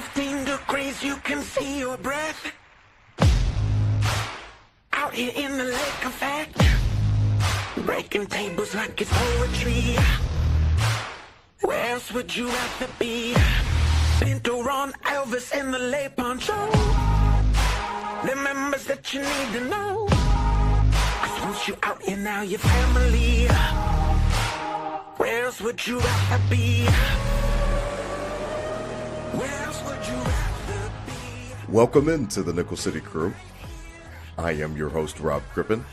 15 degrees, you can see your breath. Out here in the lake of fact, breaking tables like it's poetry. Where else would you rather be? Pinto, Ron, Elvis, and the Lay Poncho. The members that you need to know. 'Cause once you out here now, your family. Where else would you rather be? Where else would you rather be? Welcome into the Nickel City Crew. I am your host, Rob Crippen.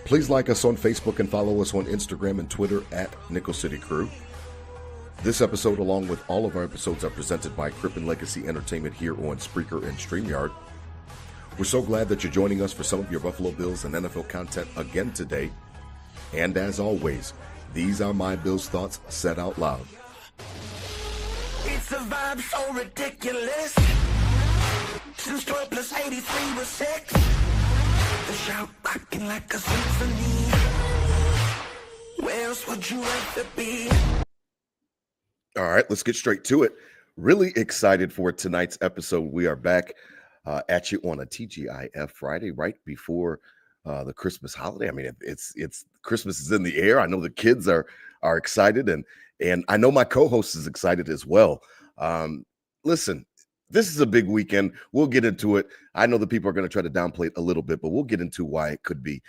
Please like us on Facebook and follow us on Instagram and Twitter at Nickel City Crew. This episode, along with all of our episodes, are presented by Crippen Legacy Entertainment here on Spreaker and StreamYard. We're so glad that you're joining us for some of your Buffalo Bills and NFL content again today. And as always, these are my Bills thoughts said out loud. It's a vibe so ridiculous. Since 12 plus 83 was 6. The shout rocking like a symphony. Where else would you rather be? All right, let's get straight to it. Really excited for tonight's episode. We are back at you on a TGIF Friday, right before the Christmas holiday. I mean, it's Christmas is in the air. I know the kids are excited, and I know my co-host is excited as well. Listen, this is a big weekend. We'll get into it. I know the people are going to try to downplay it a little bit, but we'll get into why it could be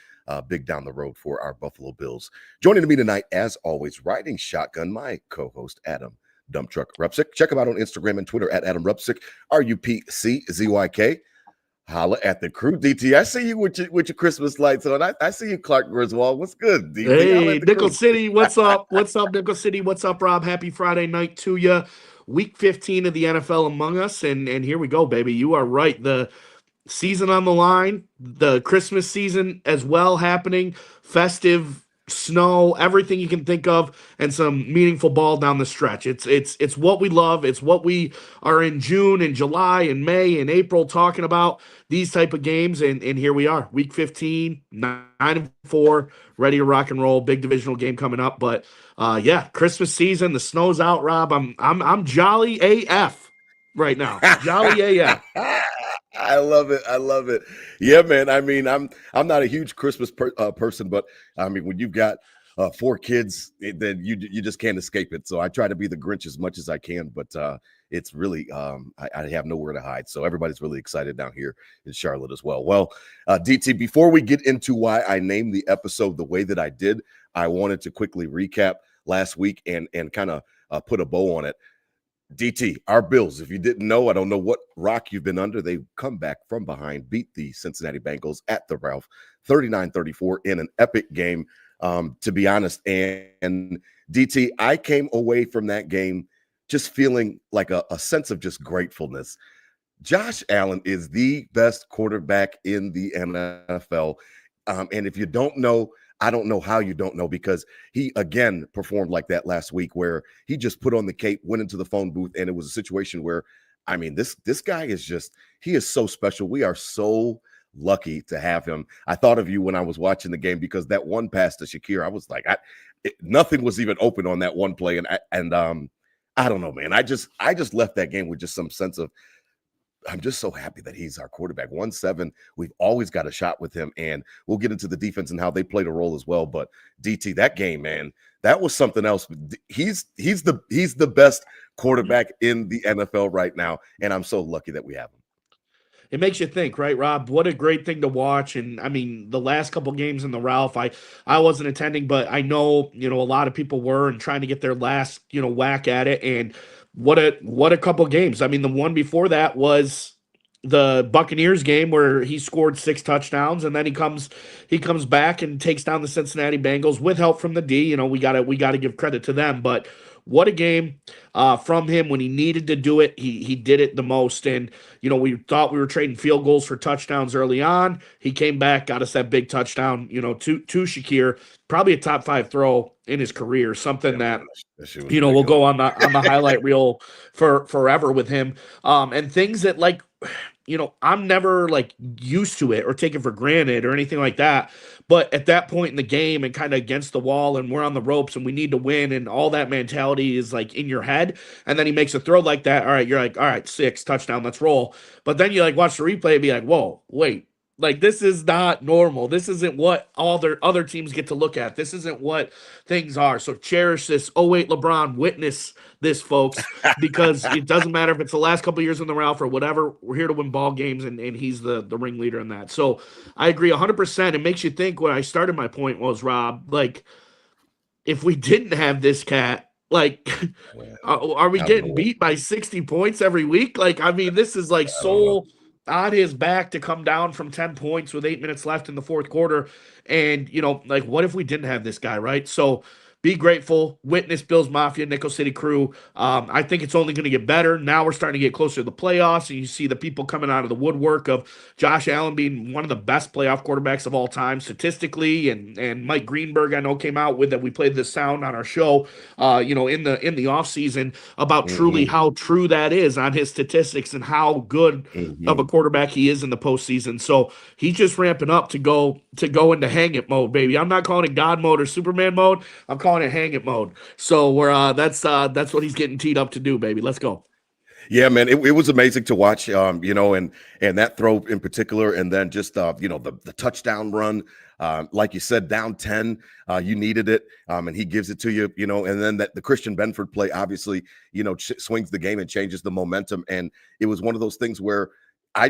big down the road for our Buffalo Bills. Joining me tonight, as always, riding shotgun, my co-host, Adam Dump Truck Rupsick. Check him out on Instagram and Twitter at Adam Rupsick, RUPCZYK. Holla at the crew. DT, I see you with your Christmas lights on. I see you, Clark Griswold. What's good, DT? Hey, Nickel City. What's up? What's up, Nickel City? What's up, Rob? Happy Friday night to you. Week 15 of the NFL among us, and here we go, baby. You are right. The season on the line, the Christmas season as well happening, festive, snow, everything you can think of, and some meaningful ball down the stretch. It's what we love. It's what we are in June and July and May and April talking about, these type of games, and here we are, week 15, 9-4, ready to rock and roll. Big divisional game coming up, but yeah, Christmas season, the snow's out, Rob. I'm jolly AF right now. Jolly AF. I love it. I love it. Yeah, man. I mean, I'm not a huge Christmas person, but I mean, when you've got 4 kids, then you just can't escape it. So I try to be the Grinch as much as I can, but it's really I have nowhere to hide. So everybody's really excited down here in Charlotte as well. Well, DT, before we get into why I named the episode the way that I did, I wanted to quickly recap last week and kind of put a bow on it. DT, our Bills, if you didn't know, I don't know what rock you've been under. They come back from behind, beat the Cincinnati Bengals at the Ralph, 39-34 in an epic game, to be honest. And DT, I came away from that game just feeling like a sense of just gratefulness. Josh Allen is the best quarterback in the NFL. And if you don't know, I don't know how you don't know, because he, again, performed like that last week where he just put on the cape, went into the phone booth, and it was a situation where, I mean, this guy is just, he is so special. We are so lucky to have him. I thought of you when I was watching the game, because that one pass to Shakir, I was like, nothing was even open on that one play. And I don't know, man. I just left that game with just some sense of, I'm just so happy that he's our quarterback. 1-7. We've always got a shot with him, and we'll get into the defense and how they played a role as well. But DT, that game, man, that was something else. He's the best quarterback in the NFL right now, and I'm so lucky that we have him. It makes you think, right, Rob? What a great thing to watch. And I mean, the last couple games in the Ralph, I wasn't attending, but I know, a lot of people were and trying to get their last, whack at it. And what a couple games. I mean, the one before that was the Buccaneers game where he scored 6 touchdowns, and then he comes back and takes down the Cincinnati Bengals with help from the D. We gotta give credit to them, but what a game from him when he needed to do it. He did it the most. And, we thought we were trading field goals for touchdowns early on. He came back, got us that big touchdown, to Shakir, probably a top 5 throw in his career, something that will go on the highlight reel for forever with him. And things that, like, I'm never like used to it or take it for granted or anything like that. But at that point in the game and kind of against the wall and we're on the ropes and we need to win and all that mentality is like in your head. And then he makes a throw like that. All right, you're like, all right, 6 touchdown, let's roll. But then you like watch the replay and be like, whoa, wait. Like, this is not normal. This isn't what all their other teams get to look at. This isn't what things are. So cherish this. Oh, wait, LeBron, witness this, folks, because it doesn't matter if it's the last couple of years in the Ralph or whatever. We're here to win ball games, and he's the ringleader in that. So I agree 100%. It makes you think what I started my point was, Rob, like, if we didn't have this cat, like, are we getting beat by 60 points every week? Like, I mean, this is like soul on his back to come down from 10 points with 8 minutes left in the fourth quarter. And, you know, like, what if we didn't have this guy, right? So be grateful, witness Bills Mafia, Nickel City Crew. I think it's only going to get better. Now we're starting to get closer to the playoffs, and you see the people coming out of the woodwork of Josh Allen being one of the best playoff quarterbacks of all time statistically, and Mike Greenberg, I know, came out with that. We played this sound on our show, in the offseason about truly how true that is on his statistics and how good of a quarterback he is in the postseason. So he's just ramping up to go into hang it mode, baby. I'm not calling it God mode or Superman mode. I'm calling it hang it mode. So we're that's what he's getting teed up to do, baby. Let's go. Yeah, man, it was amazing to watch, and that throw in particular, and then just the touchdown run, like you said, down 10, you needed it, and he gives it to you, and then the Christian Benford play obviously, swings the game and changes the momentum, and it was one of those things where I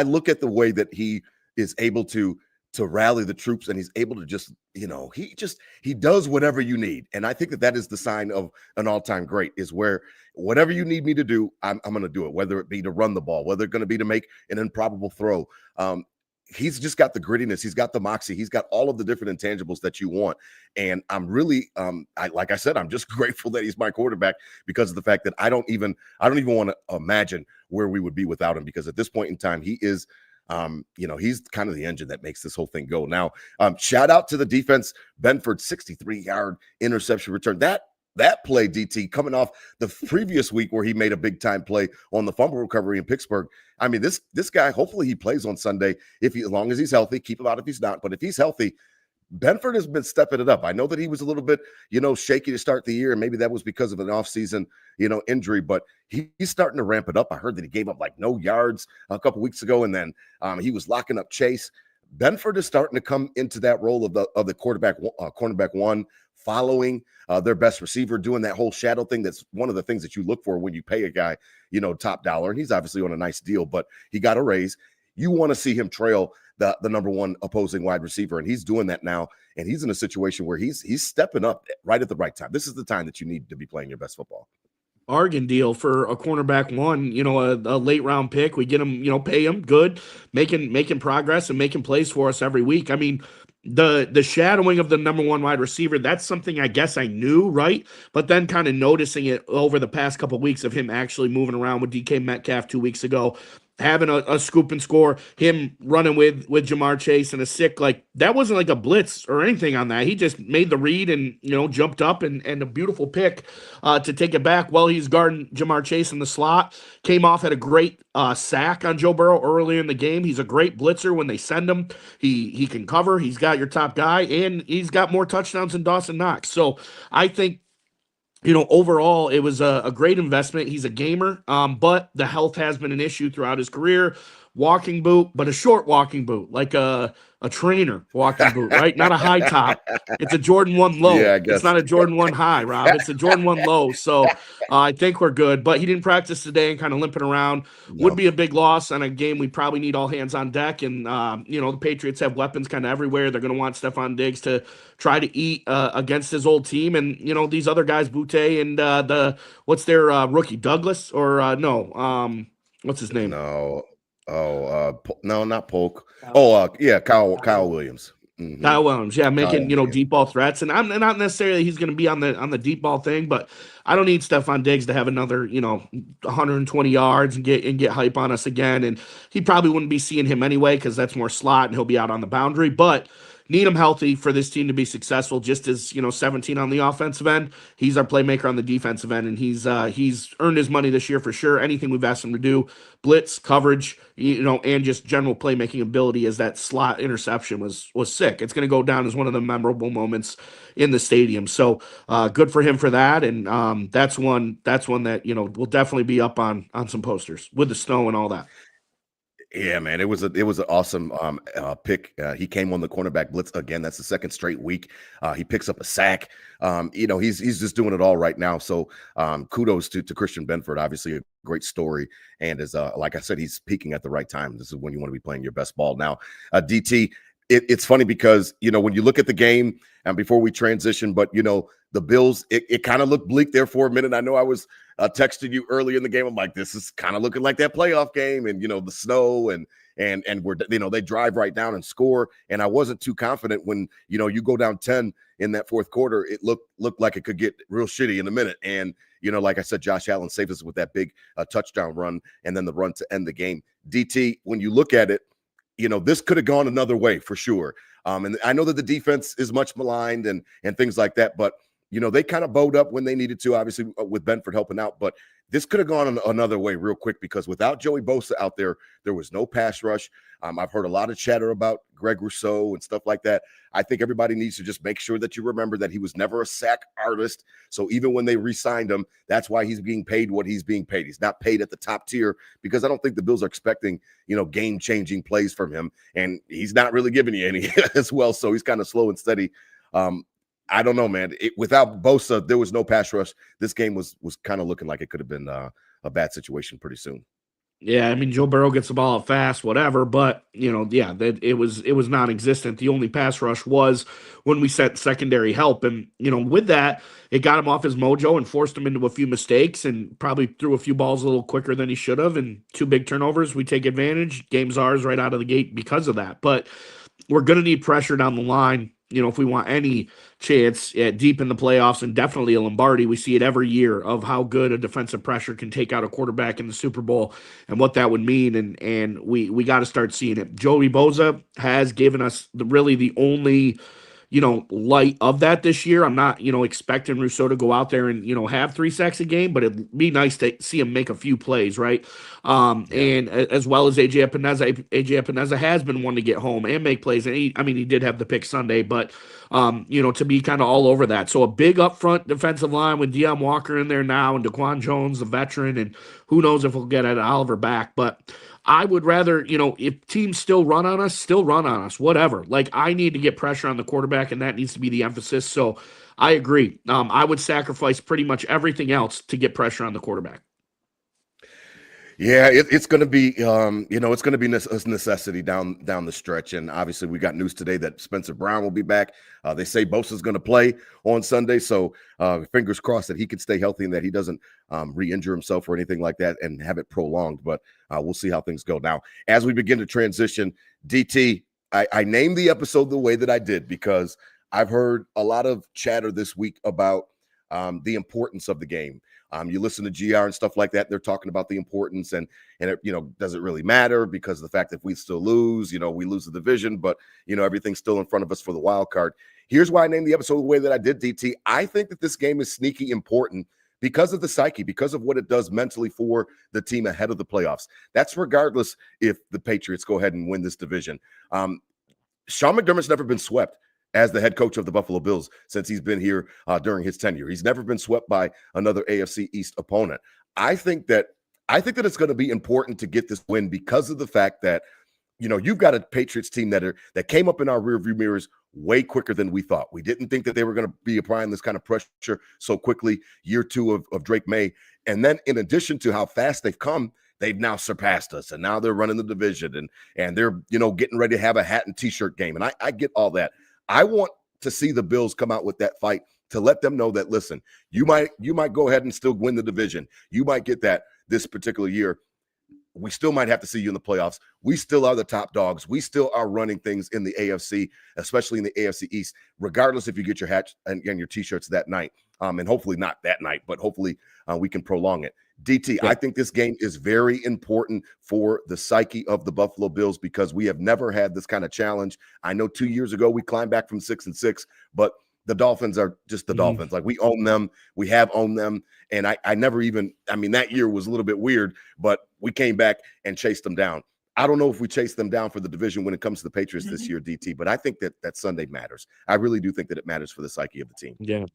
look at the way that he is able to rally the troops, and he's able to just, he does whatever you need. And I think that is the sign of an all-time great, is where whatever you need me to do, I'm going to do it, whether it be to run the ball, whether it's going to be to make an improbable throw. He's just got the grittiness. He's got the moxie. He's got all of the different intangibles that you want. And I'm really, like I said, I'm just grateful that he's my quarterback, because of the fact that I don't even want to imagine where we would be without him, because at this point in time, he is, he's kind of the engine that makes this whole thing go. Now, shout out to the defense. Benford, 63-yard interception return. That play, DT, coming off the previous week where he made a big-time play on the fumble recovery in Pittsburgh. I mean, this guy, hopefully he plays on Sunday, as long as he's healthy. Keep him out if he's not. But if he's healthy, Benford has been stepping it up. I know that he was a little bit, shaky to start the year, and maybe that was because of an offseason, injury, but he's starting to ramp it up. I heard that he gave up like no yards a couple weeks ago, and then he was locking up Chase. Benford is starting to come into that role of the cornerback one, following their best receiver, doing that whole shadow thing. That's one of the things that you look for when you pay a guy, top dollar, and he's obviously on a nice deal, but he got a raise. You want to see him trail the number one opposing wide receiver, and he's doing that now, and he's in a situation where he's stepping up right at the right time. This is the time that you need to be playing your best football. Bargain deal for a cornerback one, a late round pick. We get him, pay him good, making progress and making plays for us every week. I mean, the shadowing of the number one wide receiver, that's something I guess I knew, right? But then kind of noticing it over the past couple of weeks of him actually moving around with DK Metcalf 2 weeks ago, having a scoop and score, him running with Jamar Chase and a sick, like that wasn't like a blitz or anything on that. He just made the read and, jumped up and a beautiful pick to take it back while he's guarding Jamar Chase in the slot. Came off, had a great sack on Joe Burrow earlier in the game. He's a great blitzer when they send him. He can cover. He's got your top guy, and he's got more touchdowns than Dawson Knox. So I think, overall, it was a great investment. He's a gamer, but the health has been an issue throughout his career. Walking boot, but a short walking boot, like a trainer walking boot, right? Not a high top. It's a Jordan 1 low. Yeah, I guess. It's not a Jordan 1 high, Rob. It's a Jordan 1 low. So I think we're good. But he didn't practice today and kind of limping around. No. Would be a big loss on a game we probably need all hands on deck. And, the Patriots have weapons kind of everywhere. They're going to want Stephon Diggs to try to eat against his old team. And, these other guys, Butte and what's their rookie, Douglas? Or what's his name? No. No, not Polk. Kyle Williams. Mm-hmm. Kyle Williams, making deep ball threats, and I'm not necessarily he's going to be on the deep ball thing, but I don't need Stephon Diggs to have another 120 yards and get hype on us again, and he probably wouldn't be seeing him anyway because that's more slot and he'll be out on the boundary, but need him healthy for this team to be successful. Just as 17 on the offensive end, he's our playmaker on the defensive end, and he's earned his money this year for sure. Anything we've asked him to do, blitz coverage, and just general playmaking ability, as that slot interception was sick. It's going to go down as one of the memorable moments in the stadium. So good for him for that, and that's one that will definitely be up on some posters with the snow and all that. Yeah, man, it was an awesome pick. He came on the cornerback blitz again. That's the second straight week. He picks up a sack. He's just doing it all right now. So kudos to Christian Benford. Obviously, a great story. And as like I said, he's peaking at the right time. This is when you want to be playing your best ball. Now, DT, it's funny because when you look at the game and before we transition, but the Bills, it kind of looked bleak there for a minute. I know I was texting you early in the game. I'm like, this is kind of looking like that playoff game, and the snow and we're they drive right down and score. And I wasn't too confident when you go down 10 in that fourth quarter. It looked like it could get real shitty in a minute. And like I said, Josh Allen saved us with that big touchdown run and then the run to end the game. DT, when you look at it, this could have gone another way for sure. And I know that the defense is much maligned and things like that, but they kind of bowed up when they needed to, obviously with Benford helping out, but this could have gone another way real quick because without Joey Bosa out there, there was no pass rush. I've heard a lot of chatter about Greg Rousseau and stuff like that. I think everybody needs to just make sure that you remember that he was never a sack artist. So even when they re-signed him, that's why he's being paid what he's being paid. He's not paid at the top tier because I don't think the Bills are expecting, game-changing plays from him. And he's not really giving you any as well. So he's kind of slow and steady. I don't know, man. Without Bosa, there was no pass rush. This game was kind of looking like it could have been a bad situation pretty soon. Yeah, I mean, Joe Burrow gets the ball out fast, whatever, but it was non-existent. The only pass rush was when we sent secondary help, and with that, it got him off his mojo and forced him into a few mistakes, and probably threw a few balls a little quicker than he should have. And 2 big turnovers, we take advantage. Game's ours right out of the gate because of that. But we're going to need pressure down the line. If we want any chance deep in the playoffs, and definitely a Lombardi. We see it every year of how good a defensive pressure can take out a quarterback in the Super Bowl and what that would mean. And we got to start seeing it. Joey Bosa has given us the only light of that this year. I'm not, expecting Rousseau to go out there and, have 3 sacks a game, but it'd be nice to see him make a few plays, right? And as well as AJ Epineza has been one to get home and make plays. And he did have the pick Sunday, but, to be kind of all over that. So a big upfront defensive line with Deion Walker in there now and DaQuan Jones, the veteran, and who knows if we'll get at Oliver back. But I would rather, if teams still run on us, whatever. Like, I need to get pressure on the quarterback, and that needs to be the emphasis. So I agree. I would sacrifice pretty much everything else to get pressure on the quarterback. Yeah, it's going to be, it's going to be a necessity down the stretch. And obviously, we got news today that Spencer Brown will be back. They say Bosa's going to play on Sunday. So fingers crossed that he can stay healthy and that he doesn't re-injure himself or anything like that and have it prolonged. But we'll see how things go. Now, as we begin to transition, DT, I named the episode the way that I did because I've heard a lot of chatter this week about the importance of the game. You listen to GR and stuff like that. They're talking about the importance and it, does it really matter because of the fact that if we still lose, we lose the division, but everything's still in front of us for the wild card. Here's why I named the episode the way that I did, DT. I think that this game is sneaky important because of the psyche, because of what it does mentally for the team ahead of the playoffs. That's regardless if the Patriots go ahead and win this division. Sean McDermott's never been swept as the head coach of the Buffalo Bills since he's been here during his tenure. He's never been swept by another AFC East opponent. I think that it's going to be important to get this win because of the fact that, you've got a Patriots team that came up in our rearview mirrors way quicker than we thought. We didn't think that they were going to be applying this kind of pressure so quickly, year 2 of Drake May. And then in addition to how fast they've come, they've now surpassed us. And now they're running the division and they're, getting ready to have a hat and t-shirt game. And I get all that. I want to see the Bills come out with that fight to let them know that, listen, you might go ahead and still win the division. You might get that this particular year. We still might have to see you in the playoffs. We still are the top dogs. We still are running things in the AFC, especially in the AFC East, regardless if you get your hats and your T-shirts that night. And hopefully not that night, but hopefully we can prolong it. DT, Yeah. I think this game is very important for the psyche of the Buffalo Bills because we have never had this kind of challenge. I know 2 years ago we climbed back from 6-6, but the Dolphins are just the Dolphins. Like, we own them. We have owned them. And I never even, I mean, that year was a little bit weird, but we came back and chased them down. I don't know if we chase them down for the division when it comes to the Patriots this year, DT, but I think that Sunday matters. I really do think that it matters for the psyche of the team. Yeah.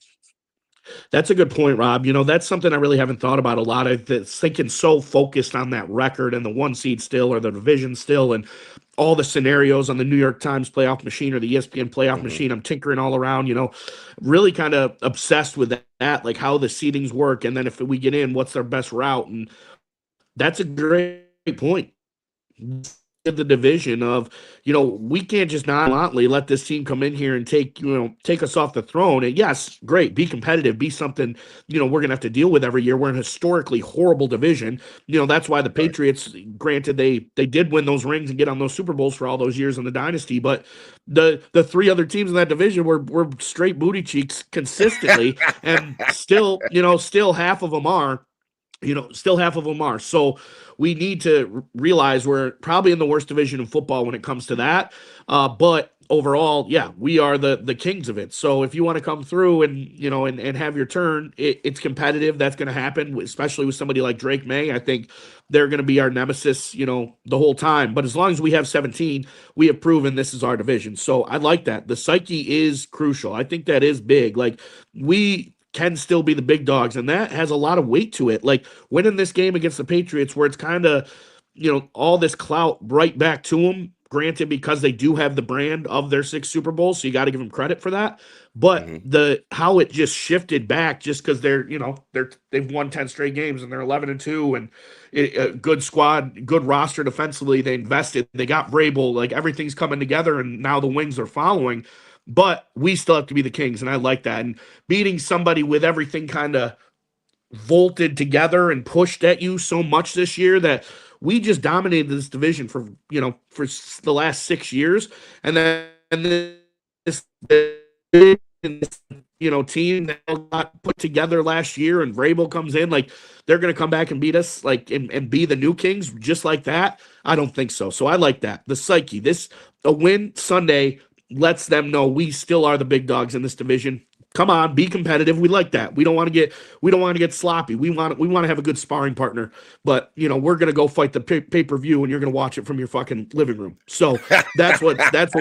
That's a good point, Rob. That's something I really haven't thought about a lot. I've been thinking so focused on that record and the 1 seed still or the division still and all the scenarios on the New York Times playoff machine or the ESPN playoff machine. I'm tinkering all around, really kind of obsessed with that, like how the seedings work. And then if we get in, what's their best route? And that's a great point. The division of, we can't just nonchalantly let this team come in here and take us off the throne. And yes, great, be competitive, be something, we're going to have to deal with every year. We're in a historically horrible division. That's why the Patriots, granted, they did win those rings and get on those Super Bowls for all those years in the dynasty, but the 3 other teams in that division were straight booty cheeks consistently. And still half of them are. Still half of them are. So we need to realize we're probably in the worst division in football when it comes to that. But overall, yeah, we are the kings of it. So if you want to come through and, and have your turn, it's competitive. That's going to happen, especially with somebody like Drake May. I think they're going to be our nemesis, the whole time. But as long as we have 17, we have proven this is our division. So I like that. The psyche is crucial. I think that is big. Like, we can still be the big dogs, and that has a lot of weight to it. Like, winning this game against the Patriots, where it's kind of, all this clout right back to them, granted, because they do have the brand of their 6 Super Bowls, so you got to give them credit for that. But how it just shifted back, just because they've won 10 straight games and they're 11-2, and a good squad, good roster defensively. They invested, they got Vrabel, like everything's coming together, and now the wings are following. But we still have to be the kings, and I like that. And beating somebody with everything kind of vaulted together and pushed at you so much this year that we just dominated this division for the last 6 years. And then this team that got put together last year, and Vrabel comes in, like, they're going to come back and beat us, like, and be the new kings just like that? I don't think so. So I like that. The psyche, a win Sunday lets them know we still are the big dogs in this division. Come on, be competitive. We like that. We don't want to get sloppy. We want to have a good sparring partner. But we're gonna go fight the pay-per-view, and you're gonna watch it from your fucking living room. So that's what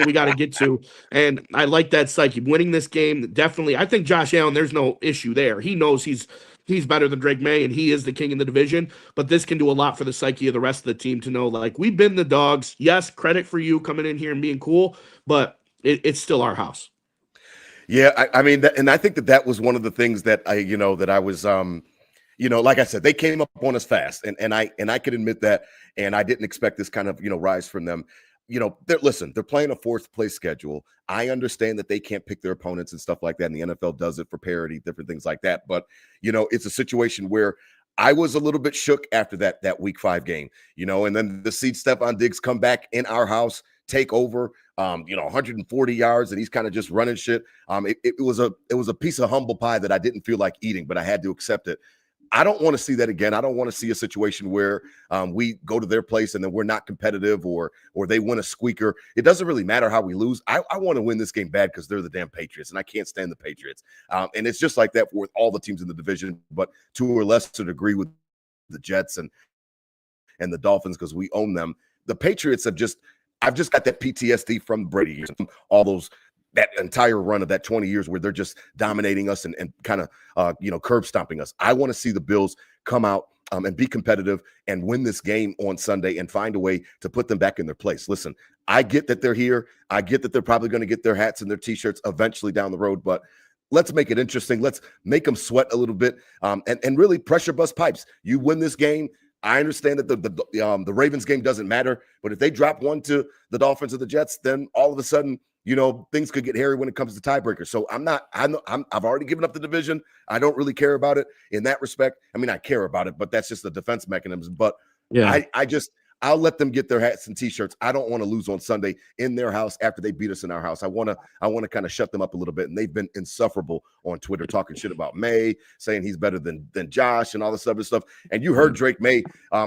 we got to get to. And I like that psyche. Winning this game, definitely. I think Josh Allen, there's no issue there. He knows he's better than Drake May, and he is the king in the division. But this can do a lot for the psyche of the rest of the team to know, like, we've been the dogs. Yes, credit for you coming in here and being cool, but it's still our house. Yeah, I mean, and I think that was one of the things that I was, like I said, they came up on us fast, and I can admit that, and I didn't expect this kind of rise from them. They're playing a 4th place schedule. I understand that they can't pick their opponents and stuff like that, and the NFL does it for parity, different things like that. But it's a situation where I was a little bit shook after that Week 5 game, and then to see Stephon Diggs come back in our house, take over, 140 yards, and he's kind of just running shit. It was a piece of humble pie that I didn't feel like eating, but I had to accept it. I don't want to see that again. I don't want to see a situation where we go to their place and then we're not competitive, or they win a squeaker. It doesn't really matter how we lose. I want to win this game bad because they're the damn Patriots, and I can't stand the Patriots. And it's just like that with all the teams in the division, but to a lesser degree with the Jets and the Dolphins, because we own them. The Patriots I've just got that PTSD from Brady years, all that entire run of that 20 years where they're just dominating us and kind of, curb stomping us. I want to see the Bills come out and be competitive and win this game on Sunday and find a way to put them back in their place. Listen, I get that they're here. I get that they're probably going to get their hats and their T-shirts eventually down the road, but let's make it interesting. Let's make them sweat a little bit and really pressure bust pipes. You win this game. I understand that the Ravens game doesn't matter, but if they drop one to the Dolphins or the Jets, then all of a sudden, things could get hairy when it comes to tiebreakers. So I've already given up the division. I don't really care about it in that respect. I mean, I care about it, but that's just the defense mechanism. But yeah, I'll let them get their hats and T-shirts. I don't want to lose on Sunday in their house after they beat us in our house. I want to kind of shut them up a little bit. And they've been insufferable on Twitter, talking shit about May, saying he's better than Josh and all this other stuff. And you heard Drake May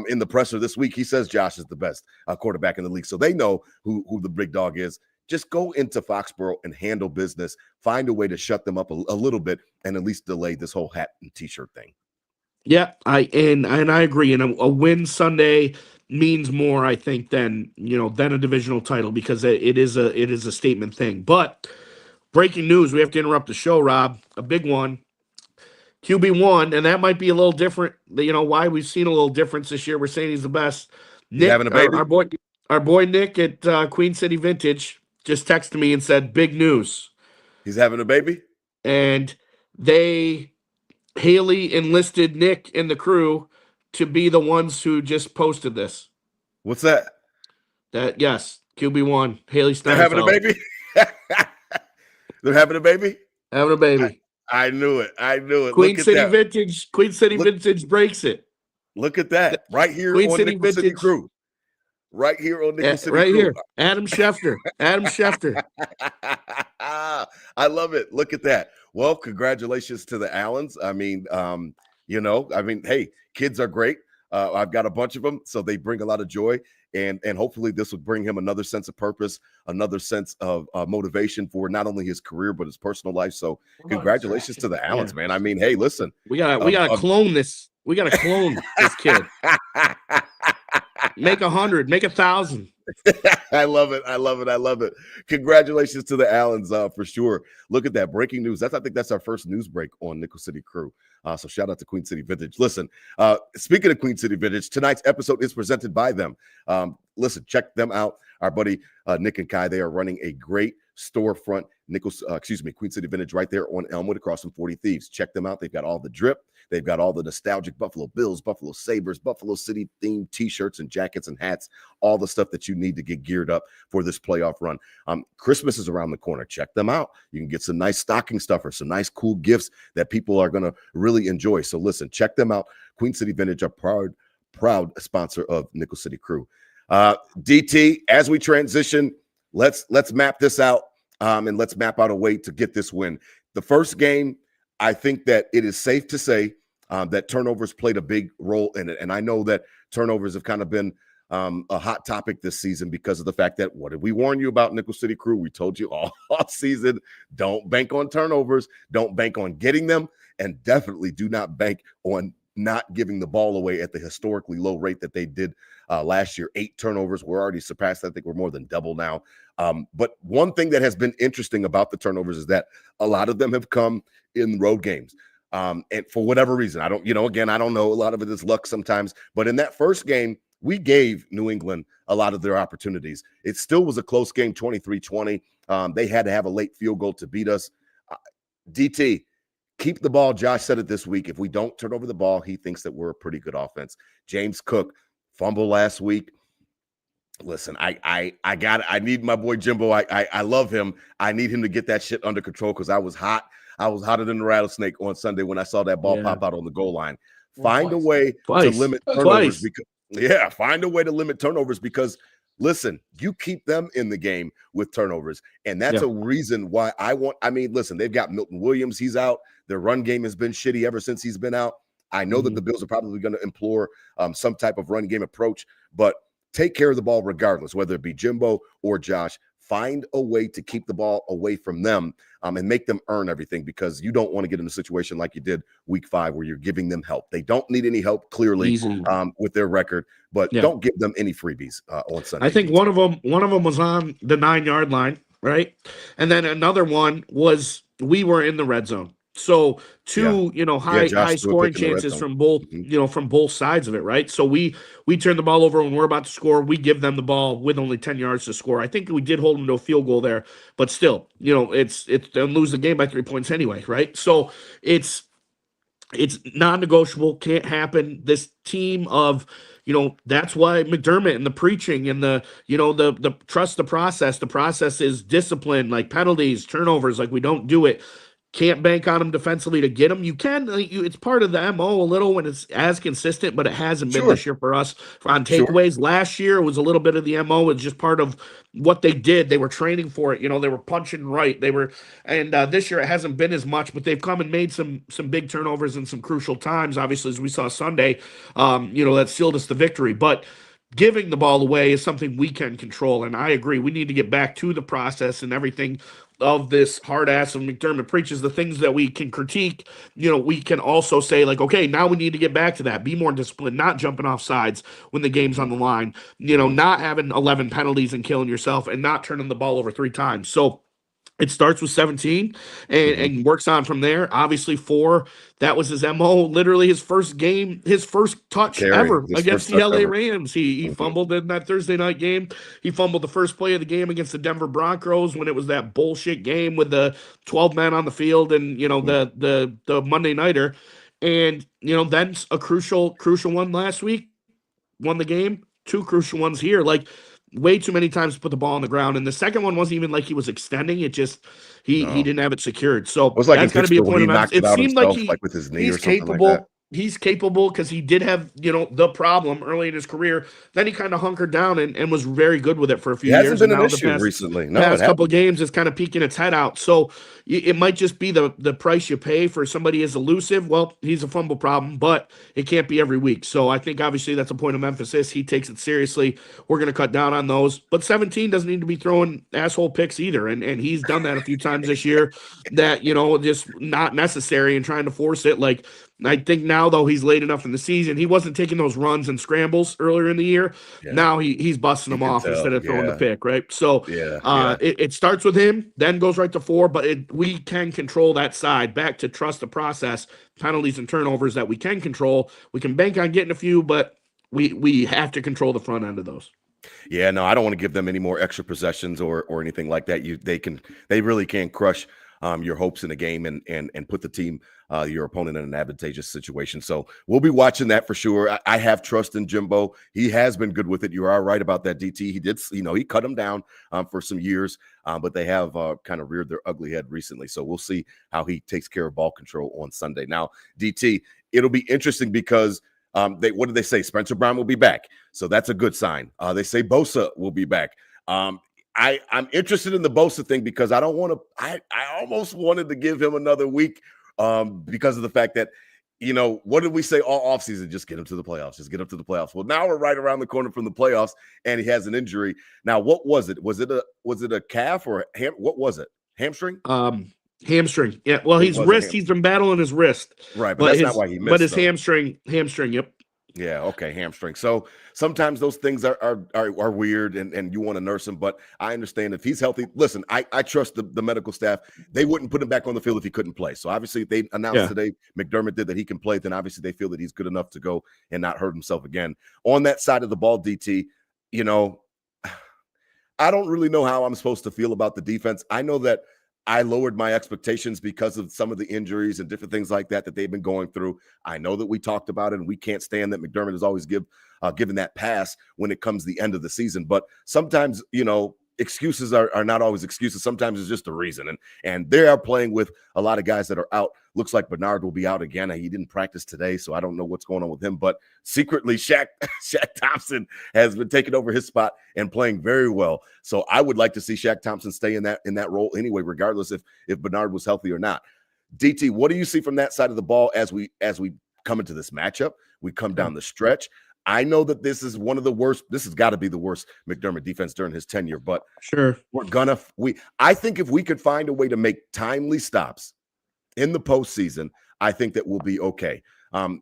in the presser this week. He says Josh is the best quarterback in the league. So they know who the big dog is. Just go into Foxborough and handle business. Find a way to shut them up a little bit and at least delay this whole hat and T-shirt thing. Yeah, I agree. And a win Sunday means more, I think, than a divisional title, because it is a statement thing. But breaking news, we have to interrupt the show, Rob. A big one. QB1, and that might be a little different. Why we've seen a little difference this year. We're saying he's the best. Nick, having a baby? Our boy Nick at Queen City Vintage just texted me and said, big news. He's having a baby? And Haley enlisted Nick and the crew to be the ones who just posted this. What's that? Yes, QB1, Haley Steinfeld. They're having a baby? They're having a baby? Having a baby. I knew it. Queen City Vintage breaks it. Look at that. Right here Queen on City Nickel City Vintage. Crew. Right here on Nickel City right Crew. Here. Adam Schefter. I love it. Look at that. Well, congratulations to the Allens. I mean, hey, kids are great. I've got a bunch of them, so they bring a lot of joy. And hopefully this will bring him another sense of purpose, another sense of motivation for not only his career, but his personal life. So congratulations to the Allens, man. I mean, hey, listen. We gotta clone this. We gotta clone this kid. Make 100, make 1,000. I love it. Congratulations to the Allens for sure. Look at that breaking news. I think that's our first news break on Nickel City Crew. So shout out to Queen City Vintage. Listen, speaking of Queen City Vintage, tonight's episode is presented by them. Listen, check them out. Our buddy Nick and Kai, they are running a great storefront, Queen City Vintage right there on Elmwood across from 40 Thieves. Check them out. They've got all the drip. They've got all the nostalgic Buffalo Bills, Buffalo Sabres, Buffalo City themed T-shirts and jackets and hats, all the stuff that you need to get geared up for this playoff run. Christmas is around the corner. Check them out. You can get some nice stocking stuffers, some nice cool gifts that people are going to really enjoy. So listen, check them out. Queen City Vintage, a proud sponsor of Nickel City Crew. DT, as we transition, let's map this out and let's map out a way to get this win. The first game, I think that it is safe to say that turnovers played a big role in it. And I know that turnovers have kind of been a hot topic this season because of the fact that, what did we warn you about, Nickel City Crew? We told you all season, don't bank on turnovers, don't bank on getting them, and definitely do not bank on not giving the ball away at the historically low rate that they did last year. 8 turnovers. We're already surpassed. I think we're more than double now. But one thing that has been interesting about the turnovers is that a lot of them have come in road games. And for whatever reason, I don't know. A lot of it is luck sometimes. But in that first game, we gave New England a lot of their opportunities. It still was a close game, 23-20. They had to have a late field goal to beat us. DT, keep the ball. Josh said it this week. If we don't turn over the ball, he thinks that we're a pretty good offense. James Cook, fumble last week. Listen, I got it. I need my boy Jimbo. I love him. I need him to get that shit under control because I was hot. I was hotter than the rattlesnake on Sunday when I saw that ball pop out on the goal line. Find a way to limit turnovers. Find a way to limit turnovers because, listen, you keep them in the game with turnovers. And that's a reason why listen, they've got Milton Williams. He's out. Their run game has been shitty ever since he's been out. I know that the Bills are probably going to implore some type of run game approach, but take care of the ball regardless, whether it be Jimbo or Josh. Find a way to keep the ball away from them and make them earn everything because you don't want to get in a situation like you did week 5 where you're giving them help. They don't need any help clearly with their record, but don't give them any freebies on Sunday. I think one of them was on the 9-yard line, right? And then another one was we were in the red zone. So two, high scoring chances from both, from both sides of it, right? So we turn the ball over when we're about to score. We give them the ball with only 10 yards to score. I think we did hold them to a field goal there, but still, it's they'll lose the game by 3 points anyway, right? So it's non-negotiable, can't happen. This team of, that's why McDermott and the preaching and the trust the process. The process is discipline, like penalties, turnovers, like we don't do it. can't bank on him defensively to get him. You can, it's part of the MO a little when it's as consistent, but it hasn't been Sure, this year for us on sure. takeaways. Last year it was a little bit of the MO. It's just part of what they did. They were training for it. They were punching right. And this year it hasn't been as much, but they've come and made some big turnovers in some crucial times. Obviously, as we saw Sunday, that sealed us the victory. But giving the ball away is something we can control. And I agree. We need to get back to the process and everything of this hard ass of McDermott preaches, the things that we can critique. We can also say, like, okay, now we need to get back to that. Be more disciplined, not jumping off sides when the game's on the line, not having 11 penalties and killing yourself and not turning the ball over 3 times. So it starts with 17 and works on from there. Obviously, 4, that was his MO. Literally his first game, his first touch ever against the LA Rams. He fumbled in that Thursday night game. He fumbled the first play of the game against the Denver Broncos when it was that bullshit game with the 12 men on the field and the Monday nighter. And then a crucial one last week, won the game. 2 crucial ones here. Like, way too many times to put the ball on the ground. And the second one wasn't even like he was extending. It just, he didn't have it secured. So It was like that's got to be a point of emphasis. It seemed like like with his knee or something capable. like that. He's capable because he did have, the problem early in his career. Then he kind of hunkered down and was very good with it for a few years. It hasn't been an issue recently. No, past couple of games, it's kind of peeking its head out. So it might just be the price you pay for somebody as elusive. Well, he's a fumble problem, but it can't be every week. So I think obviously that's a point of emphasis. He takes it seriously. We're going to cut down on those. But 17 doesn't need to be throwing asshole picks either. And he's done that a few times this year that, just not necessary and trying to force it. Like, I think now, though, he's late enough in the season. He wasn't taking those runs and scrambles earlier in the year. Yeah. Now he's busting them off instead of throwing the pick, right? So it starts with him, then goes right to 4, but we can control that side. Back to trust the process, penalties and turnovers that we can control. We can bank on getting a few, but we have to control the front end of those. Yeah, no, I don't want to give them any more extra possessions or anything like that. They really can crush your hopes in a game and put the team, your opponent, in an advantageous situation. So we'll be watching that for sure. I have trust in Jimbo. He has been good with it. You are right about that, DT. He did, he cut him down for some years, but they have kind of reared their ugly head recently. So we'll see how he takes care of ball control on Sunday. Now, DT, it'll be interesting because what did they say? Spencer Brown will be back. So that's a good sign. They say Bosa will be back. I'm interested in the Bosa thing because I don't want to. I almost wanted to give him another week because of the fact that, what did we say all offseason? Just get him to the playoffs. Just get him to the playoffs. Well, now we're right around the corner from the playoffs, and he has an injury. Now, what was it? Was it a calf or what was it? Hamstring? Hamstring. Yeah. Well, his wrist. He's been battling his wrist. Right, but that's not why he missed. But his hamstring. Yep. Yeah, okay, hamstring. So sometimes those things are weird and you want to nurse him, but I understand if he's healthy. Listen, I trust the medical staff. They wouldn't put him back on the field if he couldn't play. So obviously they announced today, McDermott did, that he can play, then obviously they feel that he's good enough to go and not hurt himself again. On that side of the ball, DT, I don't really know how I'm supposed to feel about the defense. I know that I lowered my expectations because of some of the injuries and different things like that they've been going through. I know that we talked about it, and we can't stand that McDermott is always given that pass when it comes the end of the season. But sometimes, excuses are not always excuses. Sometimes it's just a reason. And they are playing with a lot of guys that are out. Looks like Bernard will be out again. He didn't practice today, so I don't know what's going on with him. But secretly, Shaq Thompson has been taking over his spot and playing very well. So I would like to see Shaq Thompson stay in that role anyway, regardless if Bernard was healthy or not. DT, what do you see from that side of the ball as we come into this matchup? We come down the stretch. I know that this is one of the worst. This has got to be the worst McDermott defense during his tenure, but sure, I think if we could find a way to make timely stops in the postseason, I think that we'll be okay.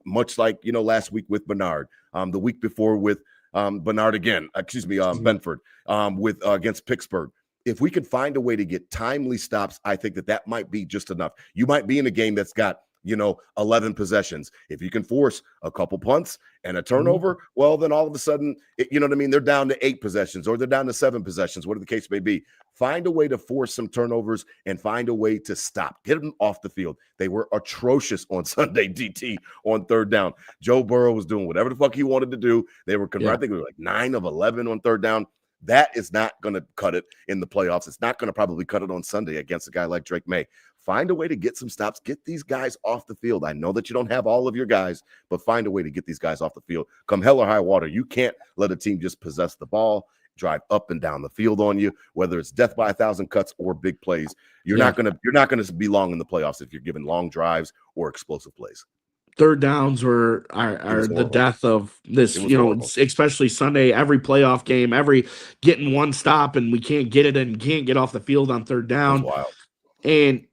Much like, last week with Bernard, the week before with Bernard again, Benford, with against Pittsburgh. If we could find a way to get timely stops, I think that might be just enough. You might be in a game that's got 11 possessions. If you can force a couple punts and a turnover, well, then all of a sudden, they're down to 8 possessions or they're down to 7 possessions, whatever the case may be. Find a way to force some turnovers and find a way to stop. Get them off the field. They were atrocious on Sunday, DT, on third down. Joe Burrow was doing whatever the fuck he wanted to do. They were converting. I think it was like 9 of 11 on third down. That is not going to cut it in the playoffs. It's not going to probably cut it on Sunday against a guy like Drake May. find a way to get some stops, get these guys off the field. I know that you don't have all of your guys, but find a way to get these guys off the field. Come hell or high water, you can't let a team just possess the ball, drive up and down the field on you, whether it's death by 1,000 cuts or big plays. You're not gonna be long in the playoffs if you're giving long drives or explosive plays. Third downs are the death of this, especially Sunday. Every playoff game, every getting one stop, and we can't get it and can't get off the field on third down. That's wild. And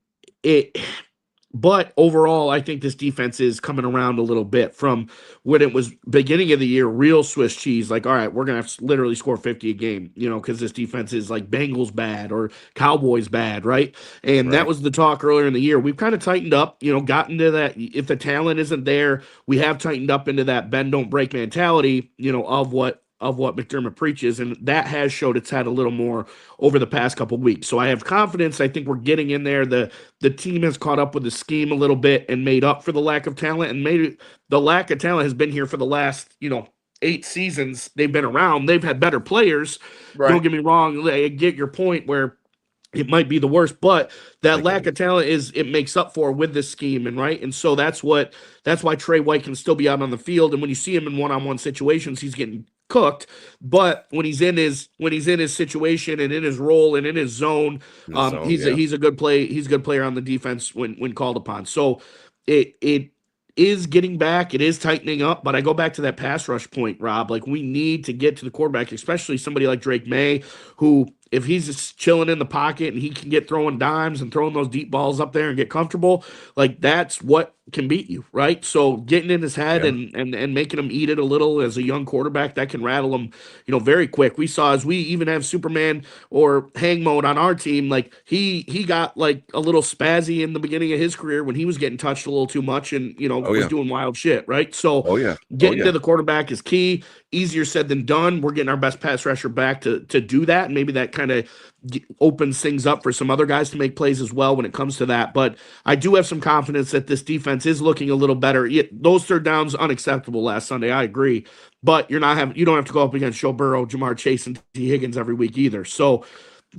but overall, I think this defense is coming around a little bit from when it was beginning of the year, real Swiss cheese. Like, all right, we're going to have to literally score 50 a game, because this defense is like Bengals bad or Cowboys bad, right? And that was the talk earlier in the year. We've kind of tightened up, gotten to that. If the talent isn't there, we have tightened up into that bend, don't break mentality, of what McDermott preaches, and that has showed its head a little more over the past couple of weeks. So I have confidence. I think we're getting in there. The team has caught up with the scheme a little bit and made up for the lack of talent, and maybe the lack of talent has been here for the last, 8 seasons they've been around. They've had better players. Right. Don't get me wrong. I get your point where it might be the worst, but that lack of talent it makes up for with this scheme, and so that's why Trey White can still be out on the field. And when you see him in one-on-one situations, he's getting cooked. But when he's in his situation and in his role and in his zone, he's a good play. He's a good player on the defense when called upon. So it is getting back. It is tightening up. But I go back to that pass rush point, Rob. Like, we need to get to the quarterback, especially somebody like Drake May, who, if he's just chilling in the pocket and he can get throwing dimes and throwing those deep balls up there and get comfortable, like, that's what can beat you, right? So getting in his head and making him eat it a little as a young quarterback, that can rattle him, very quick. We saw, as we even have Superman or hang mode on our team, like he got like a little spazzy in the beginning of his career when he was getting touched a little too much and, was doing wild shit, right? So getting to the quarterback is key. Easier said than done. We're getting our best pass rusher back to do that. And maybe that kind of opens things up for some other guys to make plays as well when it comes to that. But I do have some confidence that this defense is looking a little better. Those third downs unacceptable last Sunday. I agree, but you don't have to go up against Joe Burrow, Jamar Chase, and T. Higgins every week either. So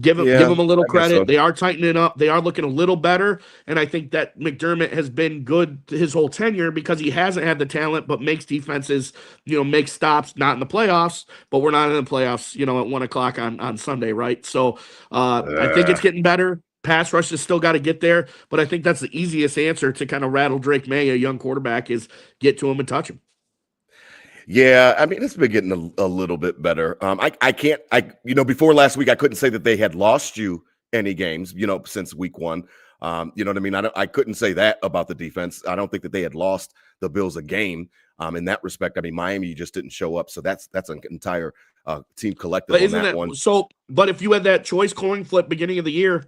give them a little credit. So. They are tightening up. They are looking a little better. And I think that McDermott has been good his whole tenure because he hasn't had the talent, but makes defenses, make stops, not in the playoffs, but we're not in the playoffs, at 1:00 on Sunday, right? So I think it's getting better. Pass rush has still got to get there, but I think that's the easiest answer to kind of rattle Drake May, a young quarterback, is get to him and touch him. Yeah, I mean, it's been getting a little bit better. Before last week, I couldn't say that they had lost you any games, since week 1. You know what I mean? I couldn't say that about the defense. I don't think that they had lost the Bills a game in that respect. I mean, Miami just didn't show up. So that's an entire team collective on that one. So, but if you had that choice coin flip beginning of the year,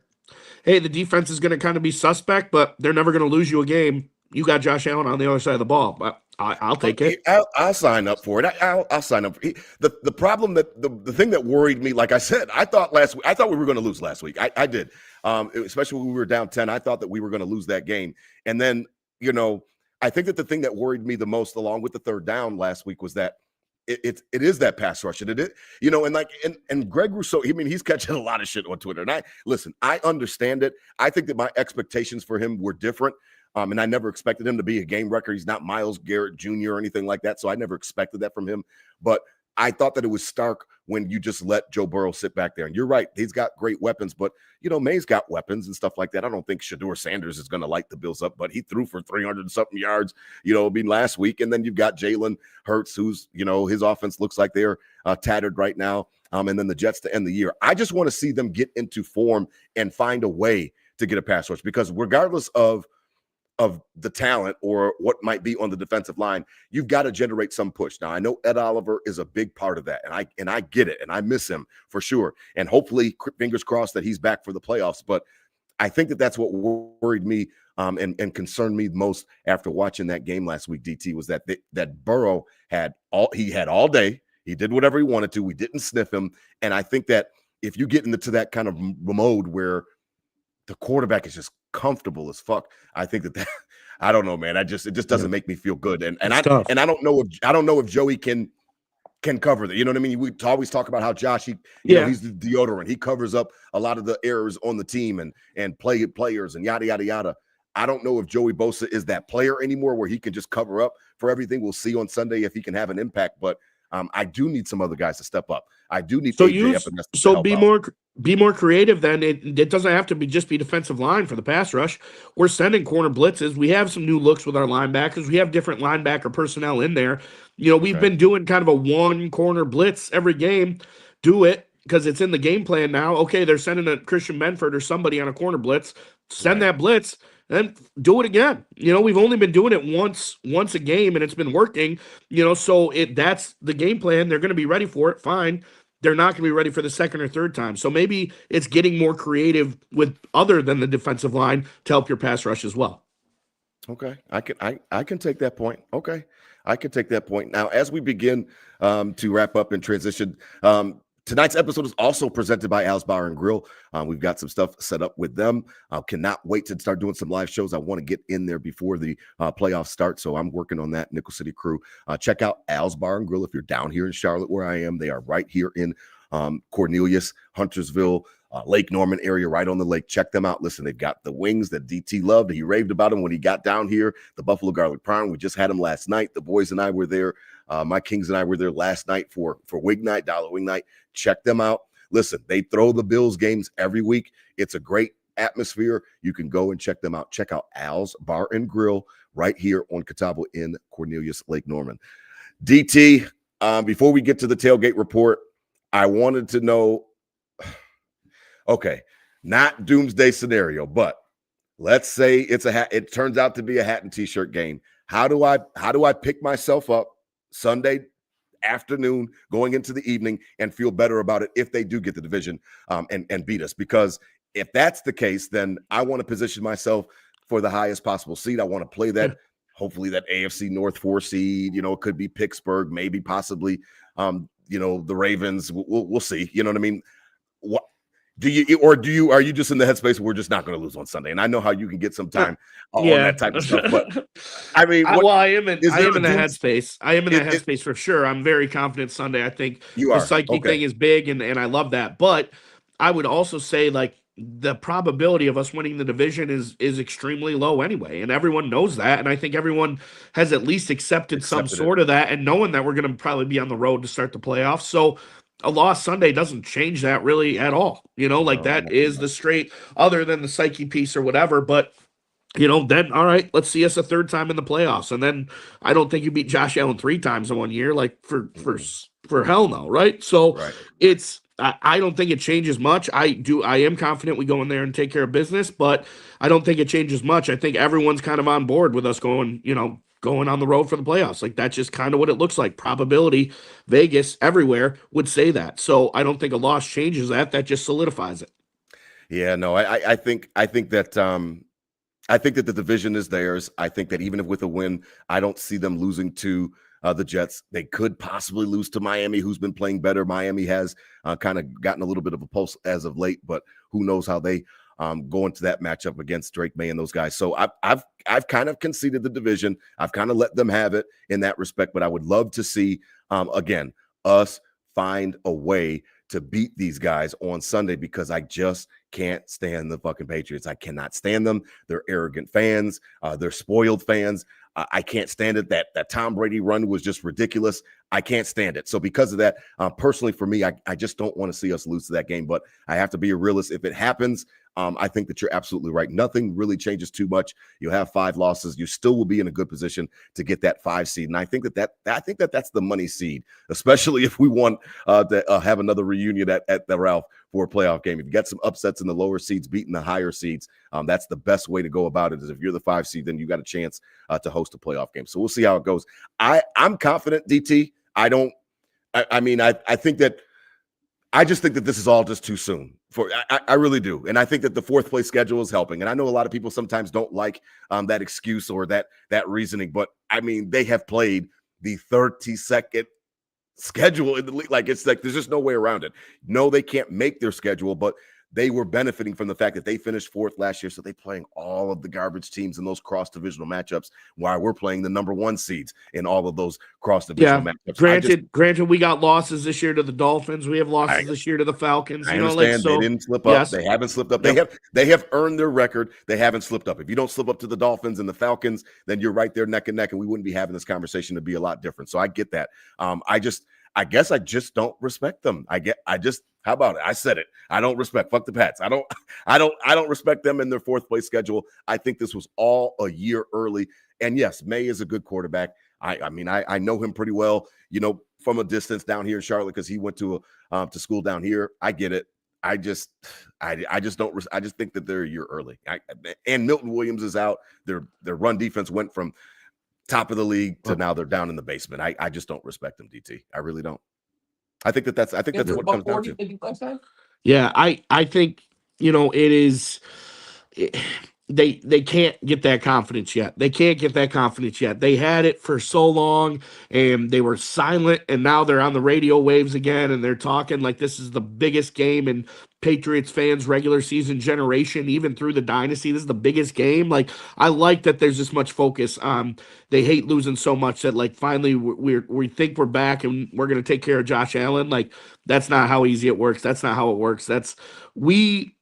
hey, the defense is going to kind of be suspect, but they're never going to lose you a game. You got Josh Allen on the other side of the ball, but I'll take it. I'll sign up for it. I'll sign up. The problem that the thing that worried me, like I said, I thought we were going to lose last week. I did, especially when we were down 10. I thought that we were going to lose that game. And then, I think that the thing that worried me the most, along with the third down last week, was that it is that pass rush. And and Greg Rousseau, I mean, he's catching a lot of shit on Twitter. And I understand it. I think that my expectations for him were different. And I never expected him to be a game wrecker. He's not Myles Garrett Jr. or anything like that. So I never expected that from him. But I thought that it was stark when you just let Joe Burrow sit back there. And you're right. He's got great weapons. But, May's got weapons and stuff like that. I don't think Shedeur Sanders is going to light the Bills up. But he threw for 300-something yards, last week. And then you've got Jalen Hurts, who's, his offense looks like they're tattered right now. And then the Jets to end the year. I just want to see them get into form and find a way to get a pass rush. Because regardless of the talent or what might be on the defensive line, you've got to generate some push. Now, I know Ed Oliver is a big part of that, and I get it, and I miss him for sure. And hopefully, fingers crossed that he's back for the playoffs. But I think that that's what worried me and concerned me most after watching that game last week, DT, was that Burrow had all day. He did whatever he wanted to. We didn't sniff him. And I think that if you get into that kind of mode where the quarterback is just comfortable as fuck, I think that I don't know, man. It just doesn't make me feel good. And I don't know if Joey can can cover that. You know what I mean? We always talk about how Josh, he's the deodorant. He covers up a lot of the errors on the team and players and yada, yada, yada. I don't know if Joey Bosa is that player anymore where he can just cover up for everything. We'll see on Sunday if he can have an impact, but I do need some other guys to step up. I do need AJ Epinesa to help out. Be more creative then. It doesn't have to just be defensive line for the pass rush. We're sending corner blitzes. We have some new looks with our linebackers. We have different linebacker personnel in there. We've been doing kind of a one corner blitz every game. Do it because it's in the game plan now. Okay, they're sending a Christian Benford or somebody on a corner blitz. Send that blitz and do it again. We've only been doing it once a game and it's been working, so that's the game plan. They're going to be ready for it. Fine. They're not going to be ready for the second or third time. So maybe it's getting more creative with other than the defensive line to help your pass rush as well. Okay. I can take that point. Okay. I can take that point. Now, as we begin to wrap up and transition, tonight's episode is also presented by Al's Bar and Grill. We've got some stuff set up with them. I cannot wait to start doing some live shows. I want to get in there before the playoffs start, so I'm working on that. Nickel City crew. Check out Al's Bar and Grill if you're down here in Charlotte where I am. They are right here in Cornelius, Huntersville, Lake Norman area, right on the lake. Check them out. Listen, they've got the wings that DT loved. He raved about them when he got down here. The Buffalo Garlic Prime. We just had them last night. The boys and I were there. My Kings and I were there last night for Wing Night, Dollar Wing Night. Check them out. Listen, they throw the Bills games every week. It's a great atmosphere. You can go and check them out. Check out Al's Bar and Grill right here on Catawba in Cornelius, Lake Norman. DT, before we get to the tailgate report, I wanted to know, okay, not doomsday scenario, but let's say it turns out to be a hat and t-shirt game. How do I pick myself up Sunday afternoon going into the evening and feel better about it if they do get the division and beat us? Because if that's the case, then I want to position myself for the highest possible seed. I want to play that, hopefully that AFC North 4 seed, it could be Pittsburgh, maybe possibly, the Ravens. We'll see. You know what I mean? What are you just in the headspace where we're just not going to lose on Sunday? And I know how you can get some time on that type of stuff, but I mean, I am in the headspace. I am in that headspace for sure. I'm very confident Sunday. I think the Psyche thing is big, and I love that. But I would also say, like, the probability of us winning the division is extremely low anyway, and everyone knows that. And I think everyone has at least accepted some sort of that, and knowing that we're going to probably be on the road to start the playoffs. So a loss Sunday doesn't change that really at all. That is the straight, other than the Psyche piece or whatever. But then all right, let's see us a third time in the playoffs, and then I don't think you beat Josh Allen 3 times in 1 year, like for hell no, right? So it's. I don't think it changes much. I am confident we go in there and take care of business, but I don't think it changes much. I think everyone's kind of on board with us going on the road for the playoffs. Like, that's just kind of what it looks like. Probability, Vegas, everywhere would say that. So I don't think a loss changes that. That just solidifies it. Yeah, no, I think that the division is theirs. I think that even if with a win, I don't see them losing to the Jets. They could possibly lose to Miami, who's been playing better. Miami has kind of gotten a little bit of a pulse as of late, but who knows how they go into that matchup against Drake May and those guys. So I've kind of conceded the division. I've kind of let them have it in that respect, but I would love to see, again, us find a way to beat these guys on Sunday, because I just can't stand the fucking Patriots. I cannot stand them. They're arrogant fans. They're spoiled fans. I can't stand it. That Tom Brady run was just ridiculous. I can't stand it. So because of that, personally for me, I just don't want to see us lose to that game. But I have to be a realist. If it happens, I think that you're absolutely right. Nothing really changes too much. You'll have 5 losses. You still will be in a good position to get that 5 seed. And I think that's the money seed, especially if we want to have another reunion at the Ralph for a playoff game. If you got some upsets in the lower seeds beating the higher seeds, that's the best way to go about it. Is if you're the 5 seed, then you got a chance to host a playoff game. So we'll see how it goes. I'm confident, DT. I think that I just think that this is all just too soon. I really do. And I think that the 4th place schedule is helping. And I know a lot of people sometimes don't like that excuse or that reasoning, but I mean, they have played the 32nd schedule in the league. Like, it's like there's just no way around it. No, they can't make their schedule, but they were benefiting from the fact that they finished fourth last year. So they playing all of the garbage teams in those cross-divisional matchups while we're playing the number one seeds in all of those cross-divisional matchups. Granted, we got losses this year to the Dolphins. We have losses this year to the Falcons. I understand. They didn't slip up. Yes. They haven't slipped up. Yep. They have earned their record. They haven't slipped up. If you don't slip up to the Dolphins and the Falcons, then you're right there neck and neck, and we wouldn't be having this conversation to be a lot different. So I get that. I guess I just don't respect them. How about it? I said it. I don't respect. Fuck the Pats. I don't respect them in their fourth place schedule. I think this was all a year early. And yes, May is a good quarterback. I mean, I know him pretty well, from a distance down here in Charlotte, because he went to school down here. I get it. I just think that they're a year early. And Milton Williams is out. Their run defense went from top of the league to now they're down in the basement. I just don't respect them, DT. I really don't. I think that's what it comes down to. Yeah, I think it is. They can't get that confidence yet. They had it for so long, and they were silent, and now they're on the radio waves again, and they're talking like this is the biggest game in Patriots fans' regular season generation, even through the dynasty. This is the biggest game. Like, I like that there's this much focus. They hate losing so much that, like, finally we think we're back and we're going to take care of Josh Allen. Like, that's not how easy it works. That's not how it works. We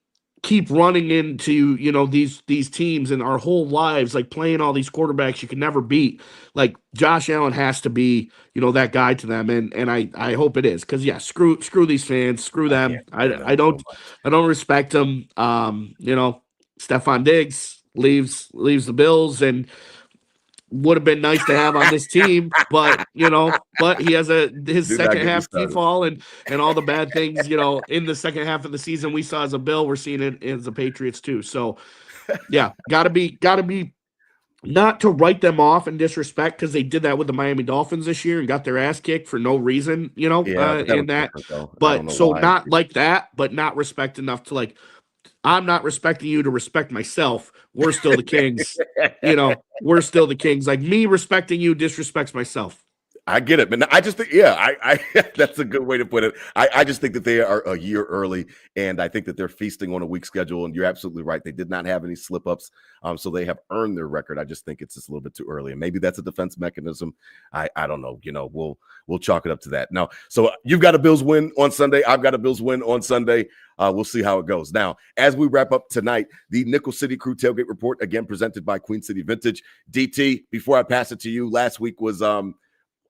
keep running into these teams in our whole lives, like playing all these quarterbacks you can never beat. Like, Josh Allen has to be that guy to them, and I hope it is, because screw these fans, screw them. I don't respect them. Stephon Diggs leaves the Bills, and would have been nice to have on this team, but he has his second half fall and all the bad things, in the second half of the season we saw as a Bill, we're seeing it as the Patriots too. So yeah, gotta be not to write them off in disrespect, because they did that with the Miami Dolphins this year and got their ass kicked for no reason, but so why. Not like that, but not respect enough to, like, I'm not respecting you to respect myself. We're still the Kings. We're still the Kings. Like, me respecting you disrespects myself. I get it, man. I just think, I that's a good way to put it. I just think that they are a year early, and I think that they're feasting on a weak schedule. And you're absolutely right; they did not have any slip-ups, so they have earned their record. I just think it's just a little bit too early, and maybe that's a defense mechanism. I don't know. We'll chalk it up to that. Now, so you've got a Bills win on Sunday. I've got a Bills win on Sunday. We'll see how it goes. Now, as we wrap up tonight, the Nickel City Crew Tailgate Report, again presented by Queen City Vintage. DT, before I pass it to you, last week was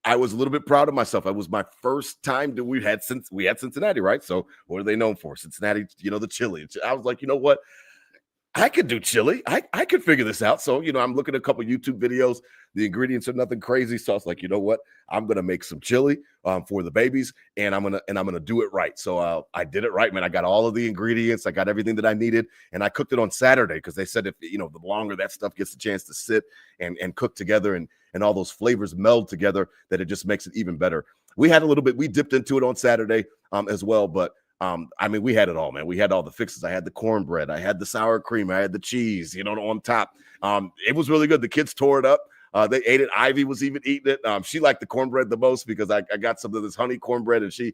I was a little bit proud of myself. It was my first time that we had Cincinnati, right? So what are they known for? Cincinnati, the chili. I was like, you know what? I could do chili. I could figure this out. So, I'm looking at a couple YouTube videos. The ingredients are nothing crazy. So I was like, you know what? I'm going to make some chili for the babies, and I'm going to do it right. So I did it right, man. I got all of the ingredients. I got everything that I needed, and I cooked it on Saturday, because they said if, the longer that stuff gets a chance to sit and cook together and all those flavors meld together, that it just makes it even better. We dipped into it on Saturday as well, but we had it all, man. We had all the fixes. I had the cornbread. I had the sour cream. I had the cheese, on top. It was really good. The kids tore it up. They ate it. Ivy was even eating it. She liked the cornbread the most, because I got some of this honey cornbread, and she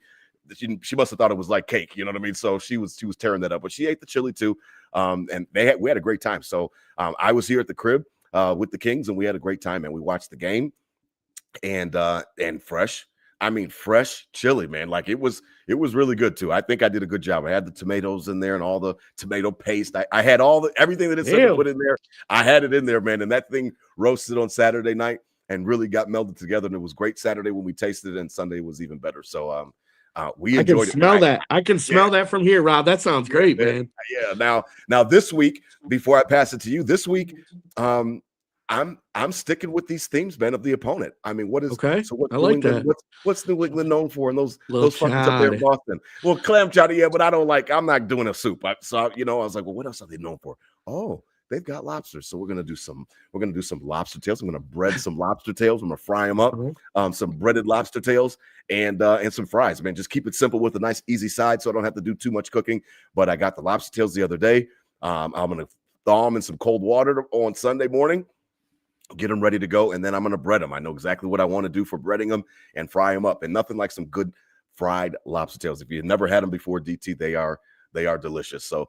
must have thought it was like cake. You know what I mean? So she was tearing that up, but she ate the chili too. And we had a great time. So I was here at the crib with the Kings, and we had a great time, and we watched the game, and fresh chili, man. Like, it was really good too. I think I did a good job. I had the tomatoes in there and all the tomato paste. I had everything that it said to put in there. I had it in there, man. And that thing roasted on Saturday night and really got melded together. And it was gret Saturday when we tasted it, and Sunday was even better. So we enjoyed it. I can smell that from here, Rob. That sounds great, man. Yeah. Now this week, before I pass it to you, this week, I'm sticking with these themes, man, of the opponent. I mean, what is okay? So what I like that. What's New England known for? And those fuckers up there in Boston. Well, clam chowder, yeah, but I'm not doing a soup. I was like, well, what else are they known for? Oh, they've got lobsters, so we're gonna do some lobster tails. I'm gonna bread some lobster tails. I'm gonna fry them up, some breaded lobster tails, and some fries. Man, just keep it simple with a nice easy side, so I don't have to do too much cooking. But I got the lobster tails the other day. I'm gonna thaw them in some cold water on Sunday morning, get them ready to go, and then I'm going to bread them. I know exactly what I want to do for breading them and fry them up, and nothing like some good fried lobster tails. If you've never had them before, DT, they are they are delicious. So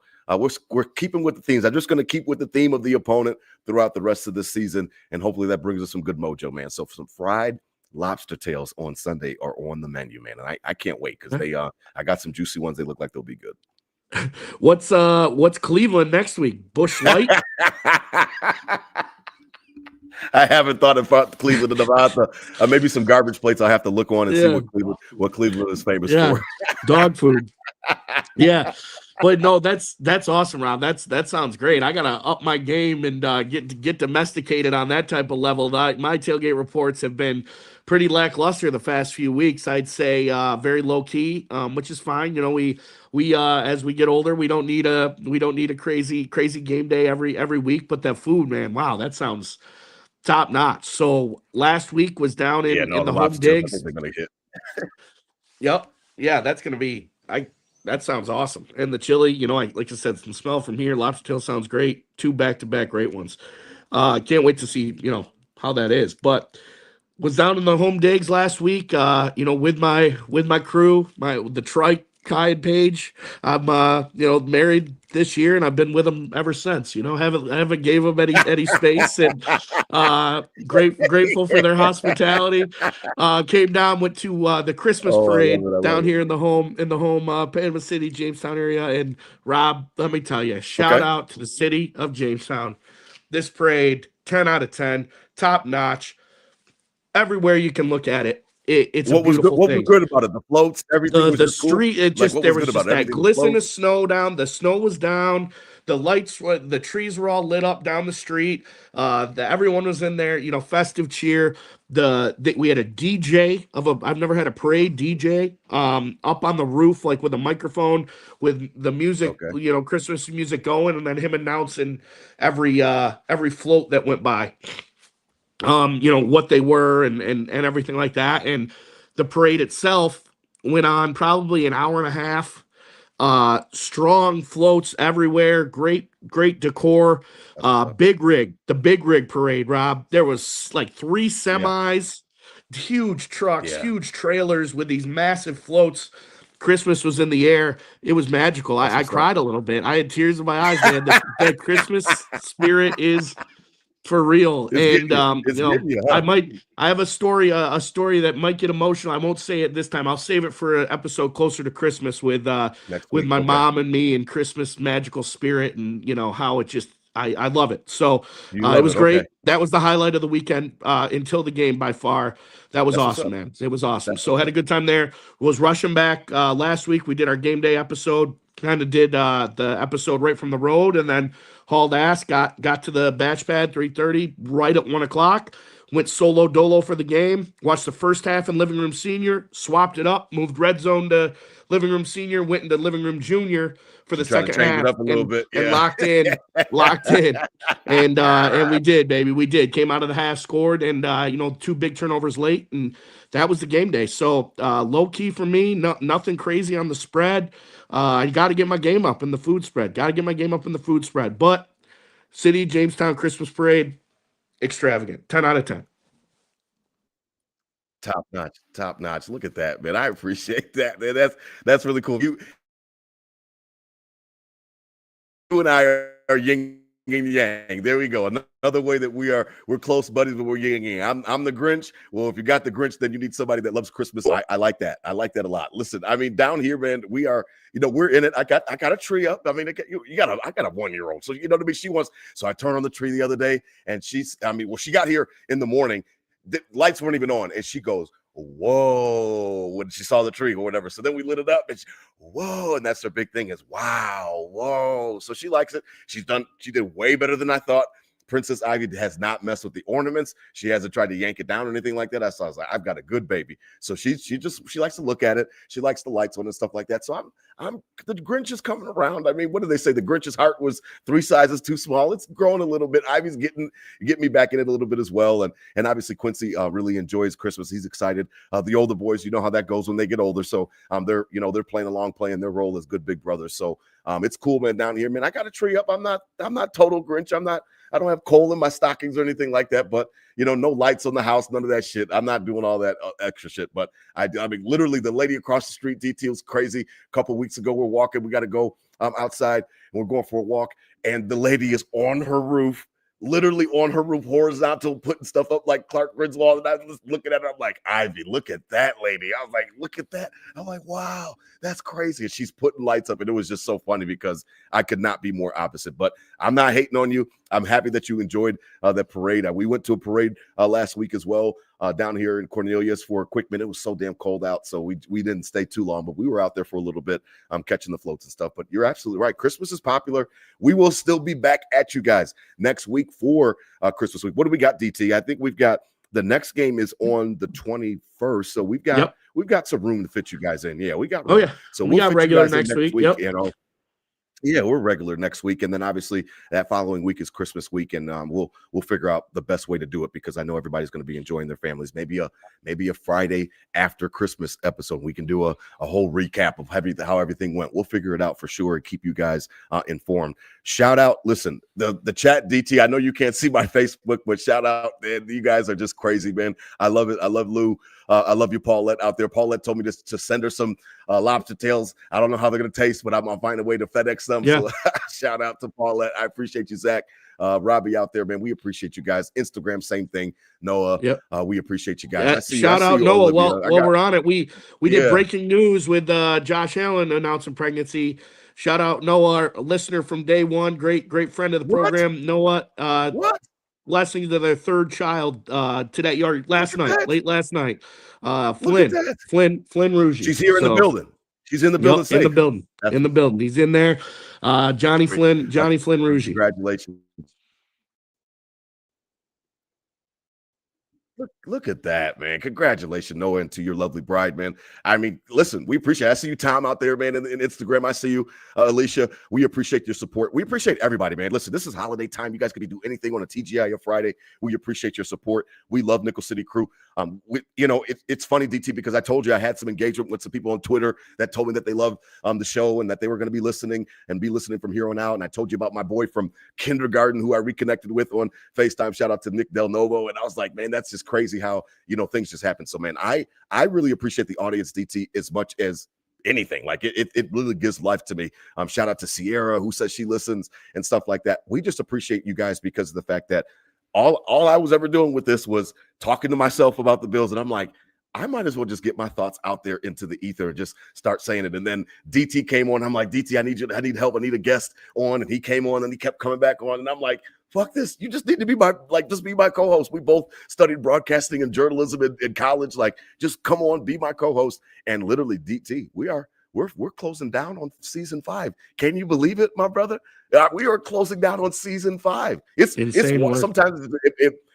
we're keeping with the themes. I'm just going to keep with the theme of the opponent throughout the rest of the season, and hopefully that brings us some good mojo, man. So some fried lobster tails on Sunday are on the menu, man, and I can't wait because I got some juicy ones. They look like they'll be good. What's Cleveland next week? Busch Light? I haven't thought about Cleveland enough. Maybe some garbage plates I'll have to look on and see what Cleveland is famous for. Dog food. Yeah. But no, that's awesome, Rob. That sounds great. I gotta up my game and get domesticated on that type of level. My tailgate reports have been pretty lackluster the past few weeks. I'd say very low key, which is fine. You know, we as we get older, we don't need a crazy game day every week. But that food, man, wow, that sounds top notch. So last week was down in the home digs. I think they're gonna hit. Yep. Yeah, that's gonna be that sounds awesome. And the chili, you know, like I said, some smell from here. Lobster tail sounds great. 2 back-to-back great ones. Can't wait to see, you know, how that is. But was down in the home digs last week, you know, with my crew, the Trike, Kai and Paige. I'm you know, married this year, and I've been with them ever since. You know, haven't gave them any space, and grateful for their hospitality. Came down, went to the Christmas parade down here in the home Panama City, Jamestown area. And Rob, let me tell you, shout out to the city of Jamestown. This parade, 10 out of 10, top notch. Everywhere you can look at it. It's a beautiful thing. What was good about it? The floats, everything. The street, cool? There was just that glisten of snow down. The snow was down. The lights, the trees were all lit up down the street. Everyone was in there. You know, festive cheer. We had a DJ I've never had a parade DJ up on the roof, like with a microphone with the music, you know, Christmas music going, and then him announcing every float that went by. You know, what they were and everything like that. And the parade itself went on probably an hour and a half. Strong floats everywhere, great decor. The big rig parade, Rob. There was like 3 semis, huge trucks, huge trailers with these massive floats. Christmas was in the air. It was magical. I cried a little bit. I had tears in my eyes, man. The Christmas spirit is for real. You know, I have a story that might get emotional. I won't say it this time. I'll save it for an episode closer to Christmas with my mom and me, and Christmas magical spirit, and you know how it just I love it. So it was great. That was the highlight of the weekend until the game by far. That was awesome, man. It was awesome. So had a good time there. Was rushing back last week. We did our game day episode. Kind of did the episode right from the road, and then hauled ass, got to the batch pad 3:30 right at 1:00. Went solo dolo for the game. Watched the first half in living room senior. Swapped it up. Moved red zone to living room senior. Went into living room junior for the second half. It up a little bit. And locked in. And we did, baby. We did. Came out of the half, scored, and you know, 2 big turnovers late, and that was the game day. So low key for me. Nothing crazy on the spread. I got to get my game up in the food spread. But City Jamestown Christmas parade, extravagant. 10 out of 10. Top notch. Look at that, man. I appreciate that, man. That's really cool. You and I are yin and yang. There we go. Another way that we're close buddies, but we're yin and yang. I'm the Grinch. Well, if you got the Grinch, then you need somebody that loves Christmas. I like that. I like that a lot. Listen, I mean, down here, man, we are, you know, we're in it. I got a tree up. I mean, I got a 1-year-old. So you know what I mean? So I turned on the tree the other day, and she got here in the morning. The lights weren't even on, and she goes, whoa, when she saw the tree or whatever. So then we lit it up, and whoa, and that's her big thing is wow, whoa. So she likes it. She did way better than I thought. Princess Ivy has not messed with the ornaments. She hasn't tried to yank it down or anything like that. I was like, I've got a good baby. So she likes to look at it. She likes the lights on and stuff like that. So I'm the Grinch is coming around. I mean, what do they say? The Grinch's heart was 3 sizes too small. It's growing a little bit. Ivy's getting me back in it a little bit as well. And obviously Quincy really enjoys Christmas. He's excited. The older boys, you know how that goes when they get older. So they're playing along, playing their role as good big brothers. So it's cool, man, down here, man. I got a tree up. I'm not total Grinch. I don't have coal in my stockings or anything like that, but you know, no lights on the house, none of that shit. I'm not doing all that extra shit, but I mean, literally the lady across the street details crazy. A couple weeks ago, we're walking, we got to go outside, and we're going for a walk, and the lady is on her roof, literally on her roof, horizontal, putting stuff up like Clark Griswold. And I was looking at her, I'm like, Ivy, look at that lady. I was like, look at that. I'm like, wow, that's crazy. And she's putting lights up. And it was just so funny because I could not be more opposite. But I'm not hating on you. I'm happy that you enjoyed that parade. We went to a parade last week as well down here in Cornelius for a quick minute. It was so damn cold out, so we didn't stay too long, but we were out there for a little bit catching the floats and stuff. But you're absolutely right. Christmas is popular. We will still be back at you guys next week for Christmas week. What do we got, DT? I think we've got the next game is on the 21st, so we've got some room to fit you guys in. Yeah, we got room. Oh yeah, so we got regular next week. Yep. You know. Yeah, we're regular next week, and then obviously that following week is Christmas week, and we'll figure out the best way to do it because I know everybody's going to be enjoying their families. Maybe a Friday after Christmas episode. We can do a whole recap of how everything went. We'll figure it out for sure and keep you guys informed. Shout out, listen, the chat, DT. I know you can't see my Facebook, but shout out, man. You guys are just crazy, man. I love it. I love Lou. I love you, Paulette, out there. Paulette told me to send her some lobster tails. I don't know how they're going to taste, but I'm going to find a way to FedEx them. Yeah. So shout out to Paulette. I appreciate you, Zach. Robbie out there, man. We appreciate you guys. Instagram, same thing. Noah, we appreciate you guys. Shout out Noah. While we're on it, we did breaking news with Josh Allen announcing pregnancy. Shout out Noah, a listener from day one. Great friend of the program. Noah, blessings to their third child today, late last night. Flynn Rougie. She's here in the building. She's in the building. In the building. He's in there. Johnny Flynn Rougie. Congratulations. Look at that, man. Congratulations, Noah, and to your lovely bride, man. I mean, listen, we appreciate it. I see you, Tom, out there, man, in Instagram. I see you, Alicia. We appreciate your support. We appreciate everybody, man. Listen, this is holiday time. You guys can do anything on a TGI or Friday. We appreciate your support. We love Nickel City Crew. It's funny, DT, because I told you I had some engagement with some people on Twitter that told me that they love the show and that they were going to be listening from here on out. And I told you about my boy from kindergarten who I reconnected with on FaceTime. Shout out to Nick Del Novo. And I was like, man, that's just crazy how things just happen. So man, I really appreciate the audience, DT, as much as anything. Like it really gives life to me. Shout out to Sierra, who says she listens and stuff like that. We just appreciate you guys because of the fact that all I was ever doing with this was talking to myself about the Bills, and I'm like, I might as well just get my thoughts out there into the ether and just start saying it. And then DT came on. I'm like, DT, I need help. I need a guest on. And he came on and he kept coming back on. And I'm like, fuck this. You just need to be just be my co-host. We both studied broadcasting and journalism in college. Like, just come on, be my co-host. And literally, DT, we're closing down on season 5. Can you believe it, my brother? We are closing down on season 5. It's sometimes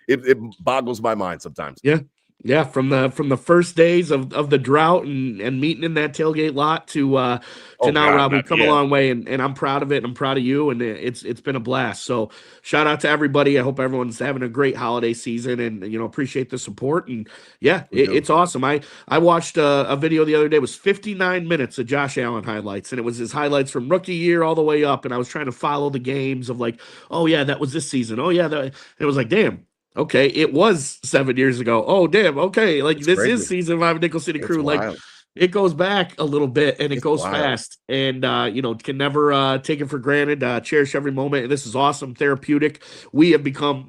it boggles my mind sometimes. Yeah, from the first days of the drought and meeting in that tailgate lot to now, Rob, we've come a long way, and I'm proud of it. And I'm proud of you, and it's been a blast. So shout out to everybody. I hope everyone's having a great holiday season, and appreciate the support. And it's awesome. I watched a video the other day. It was 59 minutes of Josh Allen highlights, and it was his highlights from rookie year all the way up. And I was trying to follow the games of like, oh yeah, that was this season. Oh yeah, and it was like, damn. Okay, it was 7 years ago. Oh, damn. Okay, like this is season 5 of Nickel City Crew. Like it goes back a little bit and it goes fast, and can never take it for granted. Cherish every moment. And this is awesome, therapeutic. We have become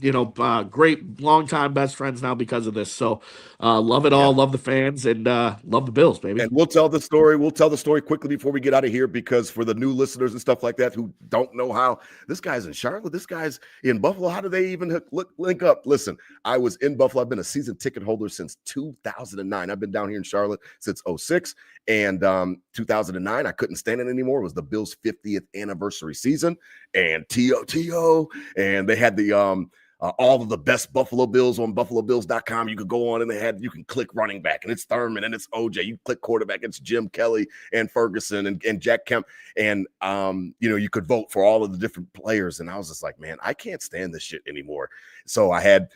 great longtime best friends now because of this. So love it all, love the fans, and love the Bills, baby. And we'll tell the story quickly before we get out of here, because for the new listeners and stuff like that who don't know how this guy's in Charlotte, this guy's in Buffalo, how do they even link up? Listen, I was in Buffalo. I've been a season ticket holder since 2009. I've been down here in Charlotte since 2006. And 2009, I couldn't stand it anymore. It was the Bills' 50th anniversary season, and TO, and they had the all of the best Buffalo Bills on BuffaloBills.com. You could go on and you can click running back, and it's Thurman and it's OJ. You click quarterback, it's Jim Kelly and Ferguson and Jack Kemp, and you could vote for all of the different players. And I was just like, man, I can't stand this shit anymore. So I had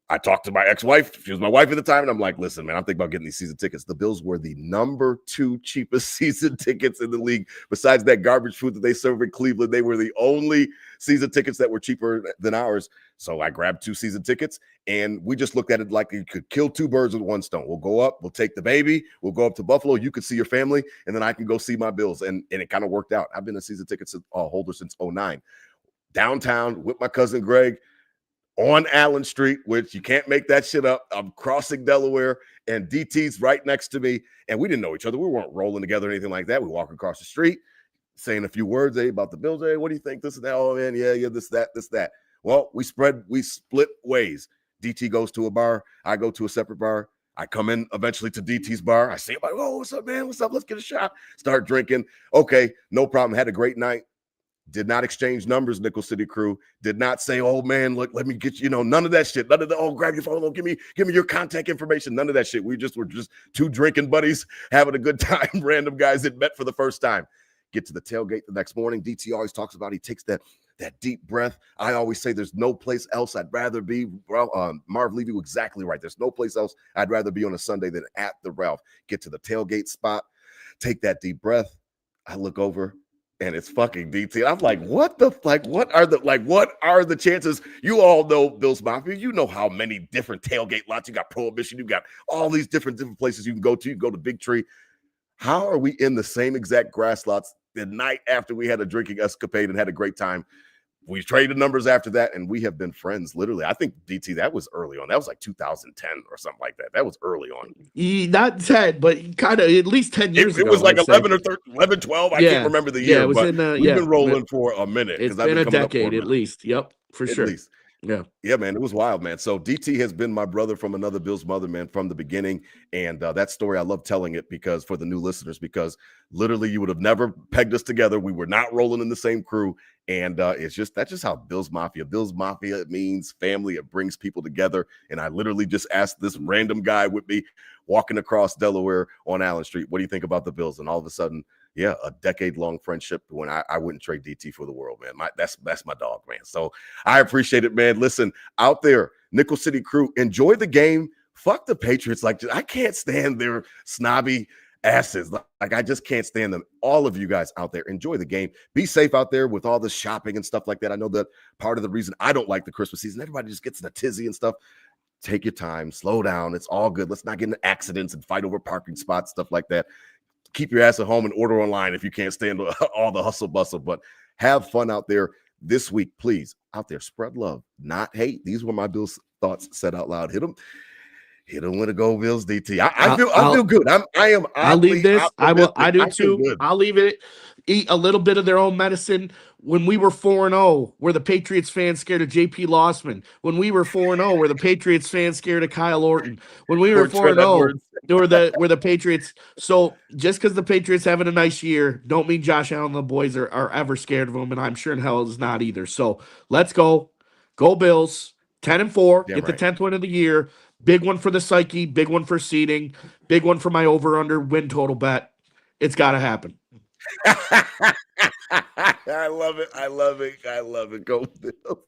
I talked to my ex-wife. She was my wife at the time. And I'm like, listen, man, I'm thinking about getting these season tickets. The Bills were the number 2 cheapest season tickets in the league. Besides that garbage food that they serve in Cleveland, they were the only season tickets that were cheaper than ours. So I grabbed 2 season tickets, and we just looked at it like you could kill 2 birds with 1 stone. We'll go up, we'll take the baby, we'll go up to Buffalo. You could see your family, and then I can go see my Bills. And it kind of worked out. I've been a season ticket holder since 2009. Downtown with my cousin Greg, on Allen Street, which you can't make that shit up. I'm crossing Delaware, and DT's right next to me, and we didn't know each other. We weren't rolling together or anything like that. We walk across the street, saying a few words, hey, about the Bills. Hey, what do you think? This and that. Oh, man, yeah, this, that. Well, we split ways. DT goes to a bar. I go to a separate bar. I come in eventually to DT's bar. I see him, like, oh, what's up, man? What's up? Let's get a shot. Start drinking. Okay, no problem. Had a great night. Did not exchange numbers, Nickel City crew. Did not say, oh, man, look, let me get you, none of that shit. None of the, oh, grab your phone, give me your contact information. None of that shit. We were just 2 drinking buddies having a good time, random guys that met for the first time. Get to the tailgate the next morning. DT always talks about, he takes that deep breath. I always say there's no place else I'd rather be. Marv Levy was exactly right. There's no place else I'd rather be on a Sunday than at the Ralph. Get to the tailgate spot, take that deep breath. I look over, and it's fucking DT. I'm like, what are the chances? You all know Bills Mafia. You know how many different tailgate lots. You got Prohibition. You got all these different places you can go to. You can go to Big Tree. How are we in the same exact grass lots the night after we had a drinking escapade and had a great time? We traded numbers after that, and we have been friends, literally. I think, DT, that was early on. That was like 2010 or something like that. That was early on. Not 10, but kind of at least 10 years ago. It was like 11 or 13, 11, 12. I can't remember the year, it was but we've been rolling for a minute. It's been a decade at least. Yep, for sure. At least. Yeah, man, it was wild, man. So DT has been my brother from another Bills mother, man, from the beginning. And that story, I love telling it because for the new listeners, because literally you would have never pegged us together. We were not rolling in the same crew. And that's just how Bills Mafia means family. It brings people together. And I literally just asked this random guy with me walking across Delaware on Allen Street, what do you think about the Bills? And all of a sudden, yeah, a decade-long friendship when I wouldn't trade DT for the world, man. That's my dog, man. So I appreciate it, man. Listen, out there, Nickel City crew, enjoy the game. Fuck the Patriots. Like, I can't stand their snobby asses. Like, I just can't stand them. All of you guys out there, enjoy the game. Be safe out there with all the shopping and stuff like that. I know that part of the reason I don't like the Christmas season, everybody just gets in a tizzy and stuff. Take your time, slow down. It's all good. Let's not get into accidents and fight over parking spots, stuff like that. Keep your ass at home and order online if you can't stand all the hustle bustle, but have fun out there this week. Please, out there, spread love, not hate. These were my Bills thoughts said out loud. Hit them with a Go Bills, DT. I feel good. I'll leave this. I do too. I'll leave it. Eat a little bit of their own medicine. When we were 4-0, were the Patriots fans scared of JP Lossman? When we were 4-0, were the Patriots fans scared of Kyle Orton? When we were 4-0, were the Patriots. So just because the Patriots having a nice year, don't mean Josh Allen and the boys are ever scared of them, and I'm sure in hell is not either. So let's go. Go Bills. 10-4. Get the 10th win of the year. Big one for the Psyche. Big one for seeding. Big one for my over-under win total bet. It's got to happen. I love it. Go Bills.